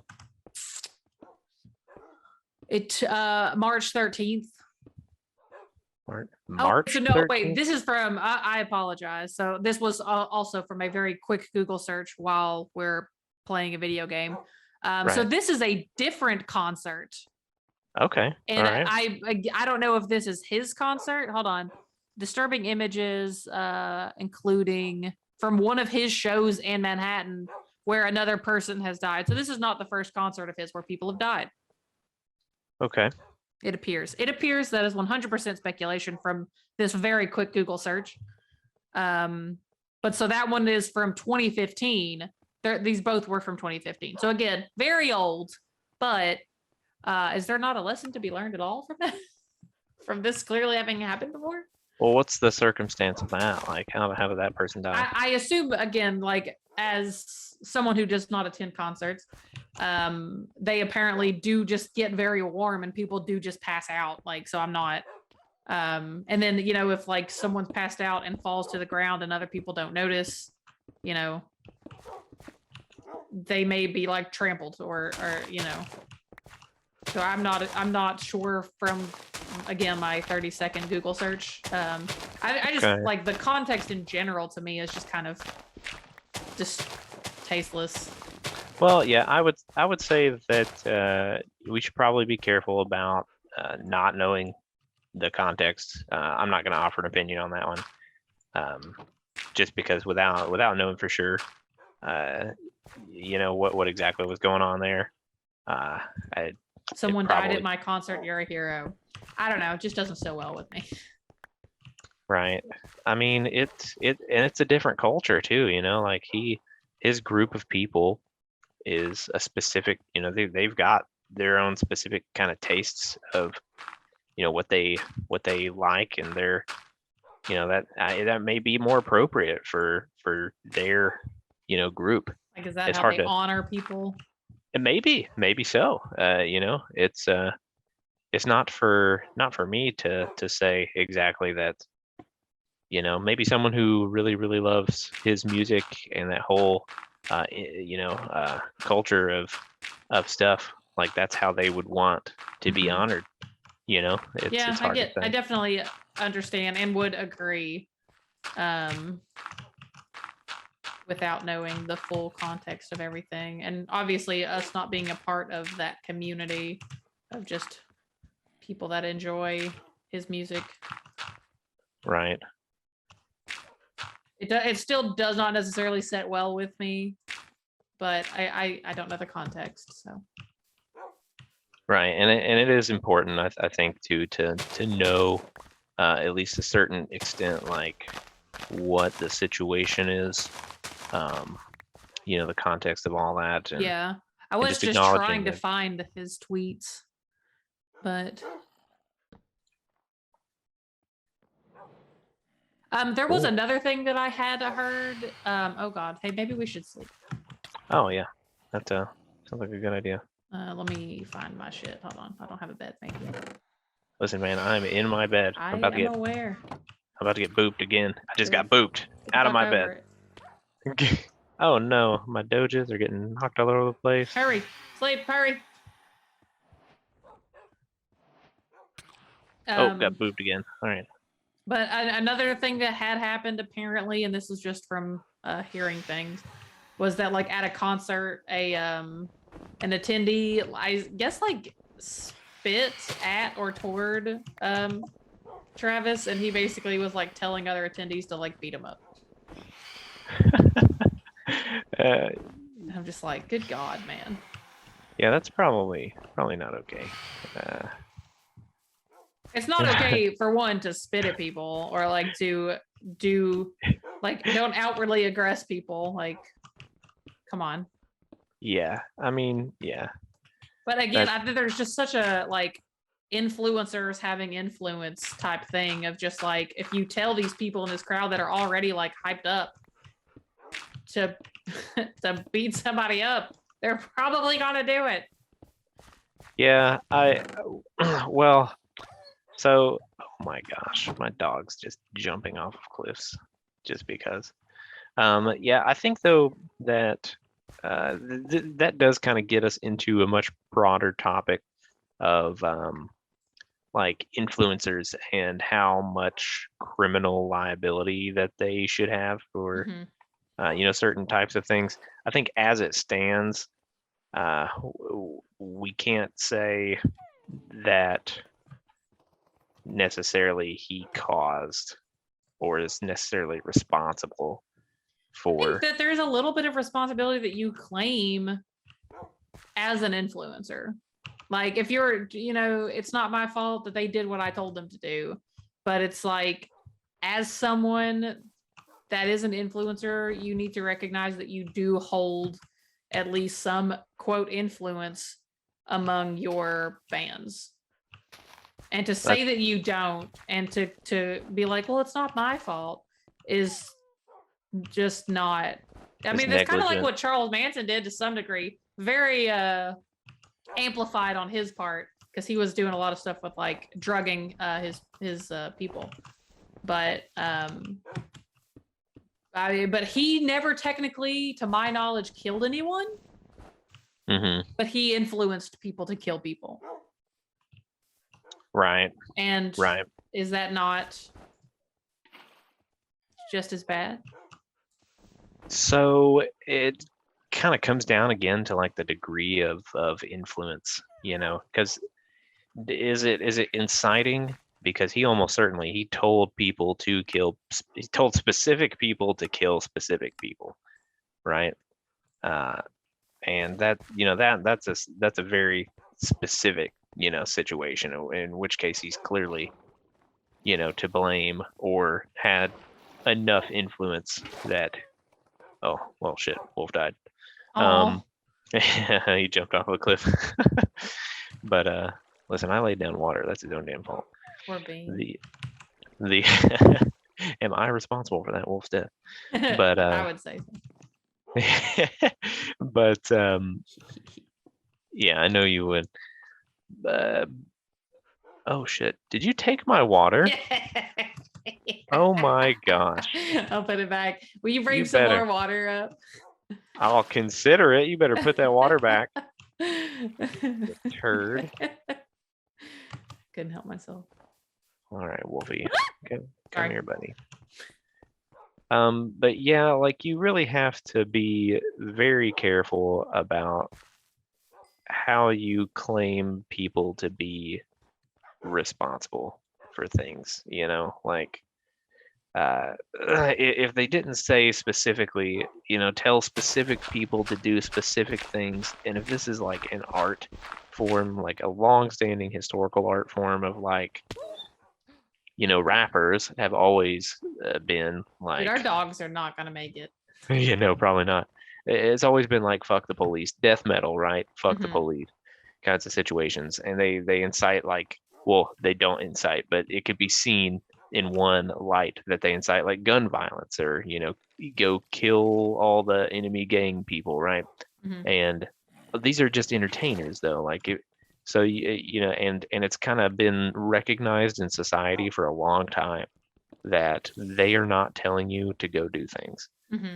Speaker 1: March 13th.
Speaker 2: March
Speaker 1: So no,
Speaker 2: 13th?
Speaker 1: wait, this is from, I apologize. So this was also from a very quick Google search while we're playing a video game. So
Speaker 2: Right.
Speaker 1: this is a different concert.
Speaker 2: Okay.
Speaker 1: And
Speaker 2: All right.
Speaker 1: I don't know if this is his concert. Hold on. Disturbing images, including from one of his shows in Manhattan where another person has died. So this is not the first concert of his where people have died.
Speaker 2: Okay.
Speaker 1: It appears. It appears that is 100% speculation from this very quick Google search. But so that one is from 2015. These both were from 2015. So again, very old. But is there not a lesson to be learned at all from that? From this clearly having happened before?
Speaker 2: Well, what's the circumstance of that? Like, how did that person die?
Speaker 1: I assume again, like as someone who does not attend concerts, they apparently do just get very warm and people do just pass out. Like, so I'm not. And then if like someone's passed out and falls to the ground and other people don't notice, they may be like trampled or. So I'm not sure from again my 30-second Google search. I just
Speaker 2: Okay.
Speaker 1: like the context in general to me is just kind of just tasteless.
Speaker 2: Well, yeah, I would say that we should probably be careful about not knowing the context. I'm not going to offer an opinion on that one, just because without knowing for sure, what exactly was going on there.
Speaker 1: Someone
Speaker 2: probably
Speaker 1: died at my concert. You're a hero. I don't know. It just doesn't sit well with me.
Speaker 2: Right. I mean, it's a different culture too. Like his group of people is a specific. They've got their own specific kind of tastes of what they like, and they're that may be more appropriate for their group.
Speaker 1: Like, is that
Speaker 2: It's
Speaker 1: how
Speaker 2: hard
Speaker 1: they
Speaker 2: to.
Speaker 1: honor people?
Speaker 2: And maybe so. It's not for me to say exactly that. Maybe someone who really really loves his music and that whole culture of stuff, like that's how they would want to be honored. It's hard to say.
Speaker 1: I definitely understand and would agree. Without knowing the full context of everything, and obviously us not being a part of that community of just people that enjoy his music.
Speaker 2: Right.
Speaker 1: It still does not necessarily sit well with me, but I don't know the context, so.
Speaker 2: Right, and it is important, I think, to know at least a certain extent, like what the situation is, the context of all that. And,
Speaker 1: yeah, I was just trying to find his tweets, but there was another thing that I had heard. Oh God, hey, maybe we should sleep.
Speaker 2: Oh yeah, that sounds like a good idea.
Speaker 1: Let me find my shit. Hold on, I don't have a bed. Thank you.
Speaker 2: Listen, man, I'm in my bed.
Speaker 1: I'm aware.
Speaker 2: I'm about to get booped again. I just got booped out of my bed. Oh no, my doges are getting knocked all over the place.
Speaker 1: Hurry, sleep, hurry.
Speaker 2: Got booped again. All right.
Speaker 1: But another thing that had happened apparently, and this is just from hearing things, was that like at a concert, an attendee, I guess, like spit at or toward Travis, and he basically was like telling other attendees to like beat him up. And I'm just like, good God, man.
Speaker 2: Yeah, that's probably not okay.
Speaker 1: It's not okay for one to spit at people or like to do like don't outwardly aggress people. Like, come on.
Speaker 2: Yeah, I mean, yeah.
Speaker 1: But again, I think there's just such a like influencers having influence type thing of just like if you tell these people in this crowd that are already like hyped up to to beat somebody up, they're probably gonna do it.
Speaker 2: Yeah, well, so, oh my gosh, my dog's just jumping off of cliffs just because. Yeah, I think though that that does kind of get us into a much broader topic of like influencers and how much criminal liability that they should have for certain types of things. I think as it stands, we can't say that necessarily he caused or is necessarily responsible for.
Speaker 1: I think that there's a little bit of responsibility that you claim as an influencer. Like if you're, it's not my fault that they did what I told them to do, but it's like as someone that is an influencer, you need to recognize that you do hold at least some quote influence among your fans. And to say that you don't and to be like, well, it's not my fault is just not. I mean, it's kind of like what Charles Manson did to some degree. Very amplified on his part because he was doing a lot of stuff with like drugging his people. But but he never technically, to my knowledge, killed anyone. But he influenced people to kill people.
Speaker 2: Right.
Speaker 1: And is that not just as bad?
Speaker 2: So it kind of comes down again to like the degree of influence, because is it inciting? Because he almost certainly he told specific people to kill specific people, right? And that that's a very specific situation, in which case he's clearly to blame or had enough influence that oh well shit, Wolf died. He jumped off a cliff. But listen, I laid down water. That's his own damn fault.
Speaker 1: Poor Bean.
Speaker 2: The am I responsible for that wolf's death? But
Speaker 1: I would say
Speaker 2: so. But yeah, I know you would. Oh shit! Did you take my water? Oh my gosh!
Speaker 1: I'll put it back. Will you bring some more water up?
Speaker 2: I'll consider it. You better put that water back. Turd.
Speaker 1: Couldn't help myself.
Speaker 2: All right, Wolfie. Come here, buddy. But yeah, like you really have to be very careful about how you claim people to be responsible for things, like if they didn't say specifically, tell specific people to do specific things, and if this is like an art form, like a long-standing historical art form of like, rappers have always been like,
Speaker 1: dude, our dogs are not gonna make it.
Speaker 2: Probably not. It's always been like fuck the police, death metal, right? Fuck the police kinds of situations, and they incite like, well, they don't incite, but it could be seen in one light that they incite like gun violence or go kill all the enemy gang people, right? And these are just entertainers though, like so and it's kind of been recognized in society for a long time that they are not telling you to go do things.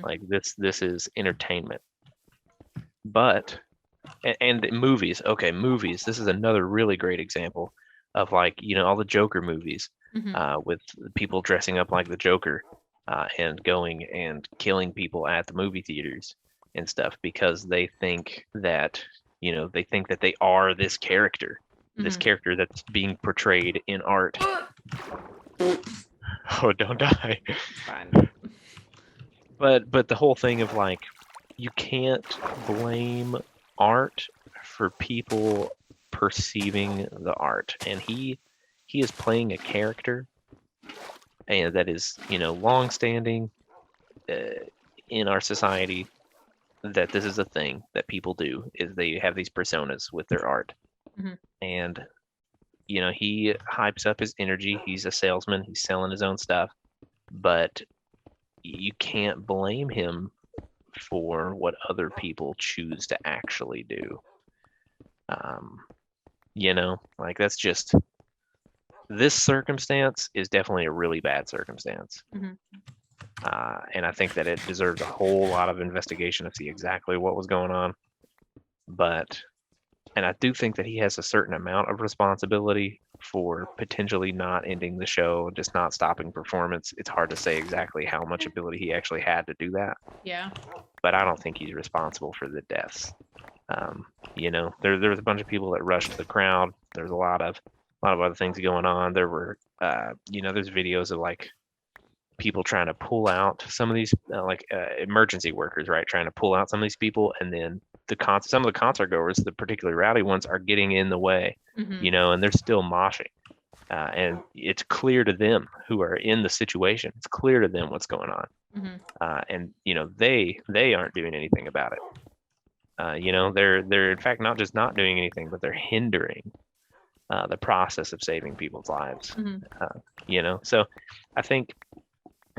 Speaker 2: Like this is entertainment. But and movies, okay, movies, this is another really great example of like all the Joker movies with people dressing up like the Joker and going and killing people at the movie theaters and stuff because they think that they are this character, this character that's being portrayed in art. Oh, don't die.
Speaker 1: It's fine.
Speaker 2: But the whole thing of like, you can't blame art for people perceiving the art, and he is playing a character, and that is, long-standing uh, in our society, that this is a thing that people do, is they have these personas with their art.
Speaker 1: Mhm.
Speaker 2: And he hypes up his energy. He's a salesman, he's selling his own stuff, but you can't blame him for what other people choose to actually do. um like, that's just, this circumstance is definitely a really bad circumstance.
Speaker 1: Mhm.
Speaker 2: And I think that it deserves a whole lot of investigation to see exactly what was going on. But, and I do think that he has a certain amount of responsibility for potentially not ending the show, just not stopping performance. It's hard to say exactly how much ability he actually had to do that,
Speaker 1: Yeah.
Speaker 2: but I don't think he's responsible for the deaths. There was a bunch of people that rushed the crowd. There's a lot of other things going on. There were, there's videos of like people trying to pull out some of these emergency workers, right? Trying to pull out some of these people, and then some of the concert goers, the particularly rowdy ones, are getting in the way,
Speaker 1: Mhm.
Speaker 2: and they're still moshing. And it's clear to them who are in the situation. It's clear to them what's going on,
Speaker 1: Mhm.
Speaker 2: and they aren't doing anything about it. They're in fact not just not doing anything, but they're hindering the process of saving people's lives.
Speaker 1: Mhm.
Speaker 2: So I think,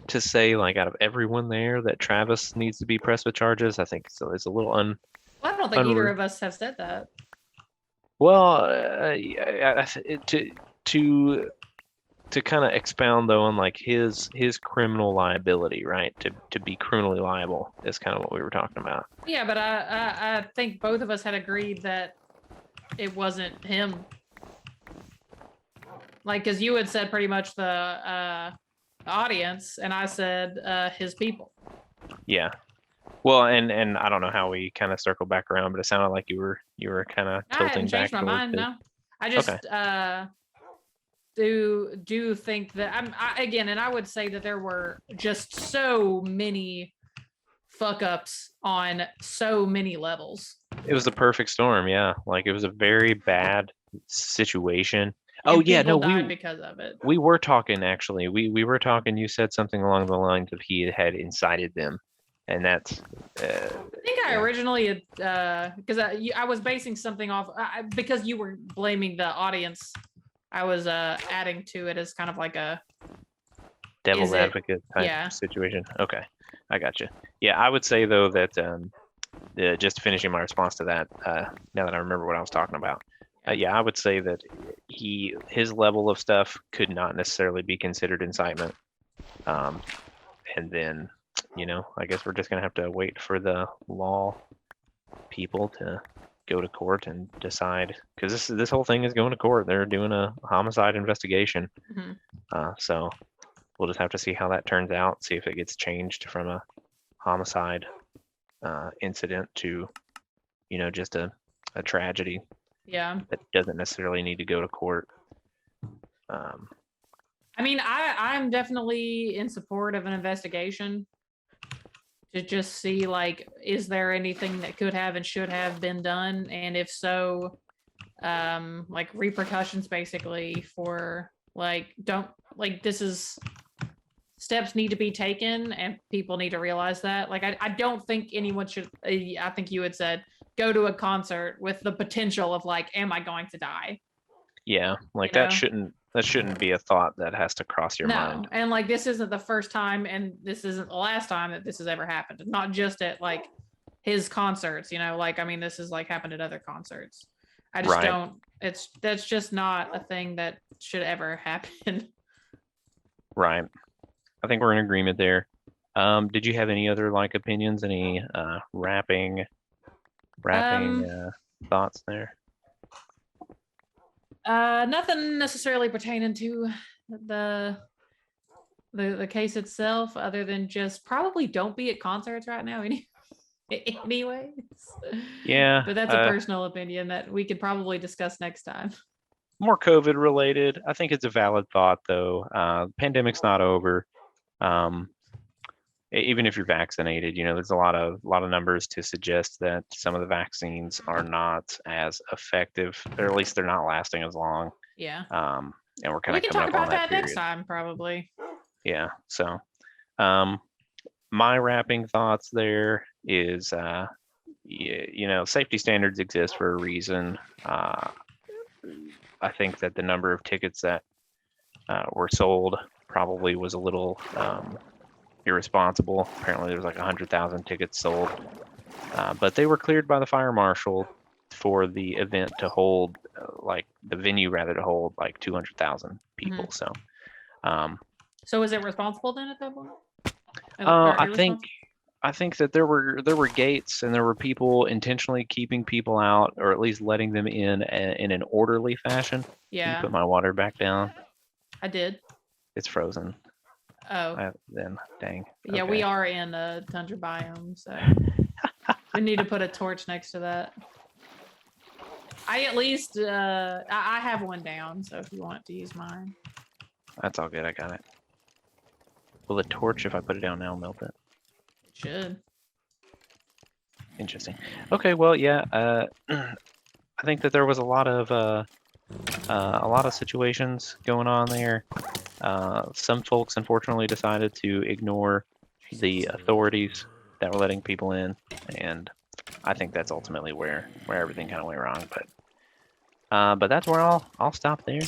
Speaker 2: to say like out of everyone there that Travis needs to be pressed with charges, I think so. It's a little
Speaker 1: Well, I don't think either of us have said that.
Speaker 2: well, to kind of expound though on like his criminal liability, right? To be criminally liable is kind of what we were talking about.
Speaker 1: Yeah, but I think both of us had agreed that it wasn't him. Like, because you had said pretty much the audience, and I said his people.
Speaker 2: Yeah. Well, and I don't know how we kind of circle back around, but it sounded like you were kind of
Speaker 1: I
Speaker 2: tilting
Speaker 1: hadn't changed
Speaker 2: back
Speaker 1: my
Speaker 2: towards
Speaker 1: mind.
Speaker 2: it.
Speaker 1: No, I just
Speaker 2: Okay.
Speaker 1: do think that again, and I would say that there were just so many fuck ups on so many levels.
Speaker 2: It was the perfect storm, yeah. Like, it was a very bad situation. Oh
Speaker 1: And
Speaker 2: yeah,
Speaker 1: people
Speaker 2: no,
Speaker 1: died because of it.
Speaker 2: we were talking, actually. We were talking. You said something along the lines of he had incited them, and that's
Speaker 1: I think I
Speaker 2: yeah,
Speaker 1: originally because I was basing something off because you were blaming the audience. I was adding to it as kind of like a
Speaker 2: devil's
Speaker 1: is it
Speaker 2: advocate type
Speaker 1: yeah.
Speaker 2: situation. Okay, I got you. Yeah, I would say though that just finishing my response to that. Now that I remember what I was talking about, yeah, I would say that his level of stuff could not necessarily be considered incitement. And then, I guess we're just gonna have to wait for the law people to go to court and decide, because this whole thing is going to court. They're doing a homicide investigation.
Speaker 1: Mm-hmm.
Speaker 2: So we'll just have to see how that turns out, see if it gets changed from a homicide incident to, just a tragedy
Speaker 1: Yeah.
Speaker 2: that doesn't necessarily need to go to court. Um,
Speaker 1: I mean, I'm definitely in support of an investigation to just see like is there anything that could have and should have been done, and if so, like repercussions basically for like don't like this is steps need to be taken and people need to realize that. Like I don't think anyone should I think you had said go to a concert with the potential of like am I going to die,
Speaker 2: yeah,
Speaker 1: you
Speaker 2: like that
Speaker 1: know?
Speaker 2: shouldn't be a thought that has to cross your mind.
Speaker 1: No, and like this isn't the first time and this isn't the last time that this has ever happened, not just at like his concerts, like I mean this is like happened at other concerts. I just
Speaker 2: Right.
Speaker 1: don't that's just not a thing that should ever happen.
Speaker 2: Right. I think we're in agreement there. Did you have any other like opinions, any wrapping
Speaker 1: um
Speaker 2: thoughts there?
Speaker 1: Nothing necessarily pertaining to the the case itself other than just probably don't be at concerts right now anyways.
Speaker 2: Yeah.
Speaker 1: But that's a personal opinion that we could probably discuss next time.
Speaker 2: more COVID related. I think it's a valid thought though. Pandemic's not over. Um, Even if you're vaccinated, there's a lot of numbers to suggest that some of the vaccines are not as effective, or at least they're not lasting as long.
Speaker 1: Yeah.
Speaker 2: And we're kind
Speaker 1: We
Speaker 2: of
Speaker 1: can
Speaker 2: coming
Speaker 1: talk
Speaker 2: up on
Speaker 1: about
Speaker 2: that
Speaker 1: that next
Speaker 2: period.
Speaker 1: time, probably.
Speaker 2: Yeah. So, um, my wrapping thoughts there is, safety standards exist for a reason. I think that the number of tickets that were sold probably was a little irresponsible. Apparently, there was like 100,000 tickets sold, but they were cleared by the fire marshal for the event to hold, like the venue rather to hold like 200,000 people. So, um,
Speaker 1: So is it responsible then at that point?
Speaker 2: I think that there were gates and there were people intentionally keeping people out, or at least letting them in an orderly fashion. Can you
Speaker 1: Yeah,
Speaker 2: put my water back down?
Speaker 1: I did.
Speaker 2: It's frozen.
Speaker 1: Oh,
Speaker 2: Then dang.
Speaker 1: yeah,
Speaker 2: Okay.
Speaker 1: we are in a tundra biome, so we need to put a torch next to that. I at least I have one down, so if you want to use mine.
Speaker 2: That's all good. I got it. Will the torch, if I put it down now, melt it?
Speaker 1: It should.
Speaker 2: Interesting. Okay. Well, yeah. I think that there was a lot of situations going on there. Some folks unfortunately decided to ignore the authorities that were letting people in, and I think that's ultimately where everything kind of went wrong. But that's where I'll stop there.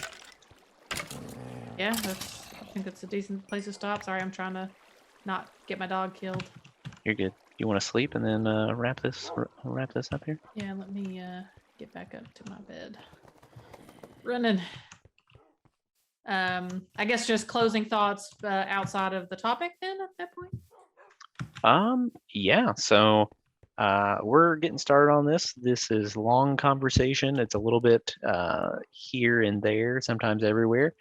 Speaker 1: Yeah, I think that's a decent place to stop. Sorry, I'm trying to not get my dog killed.
Speaker 2: You're good. You want to sleep and then wrap this up here?
Speaker 1: Yeah, let me get back up to my bed. Running. I guess just closing thoughts outside of the topic then at that point.
Speaker 2: Yeah. So we're getting started on this. This is long conversation. It's a little bit here and there, sometimes everywhere.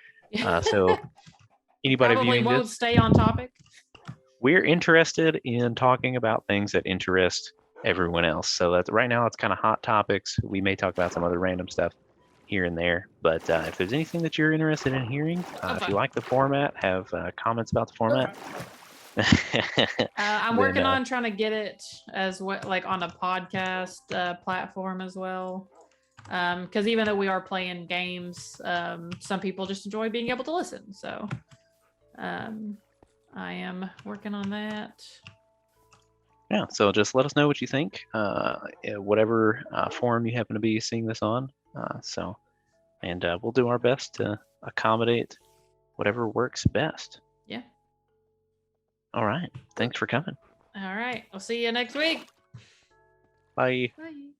Speaker 2: So anybody
Speaker 1: Probably
Speaker 2: viewing
Speaker 1: won't
Speaker 2: this,
Speaker 1: stay on topic.
Speaker 2: we're interested in talking about things that interest everyone else. So that right now it's kind of hot topics. We may talk about some other random stuff here and there, but if there's anything that you're interested in hearing, if you like the format, have comments about the format.
Speaker 1: I'm
Speaker 2: then,
Speaker 1: working on trying to get it as what like on a podcast platform as well. Because even though we are playing games, some people just enjoy being able to listen. So I am working on that.
Speaker 2: Yeah, so just let us know what you think, whatever forum you happen to be seeing this on. And we'll do our best to accommodate whatever works best.
Speaker 1: Yeah.
Speaker 2: All right. Thanks for coming.
Speaker 1: All right. I'll see you next week.
Speaker 2: Bye.
Speaker 1: Bye.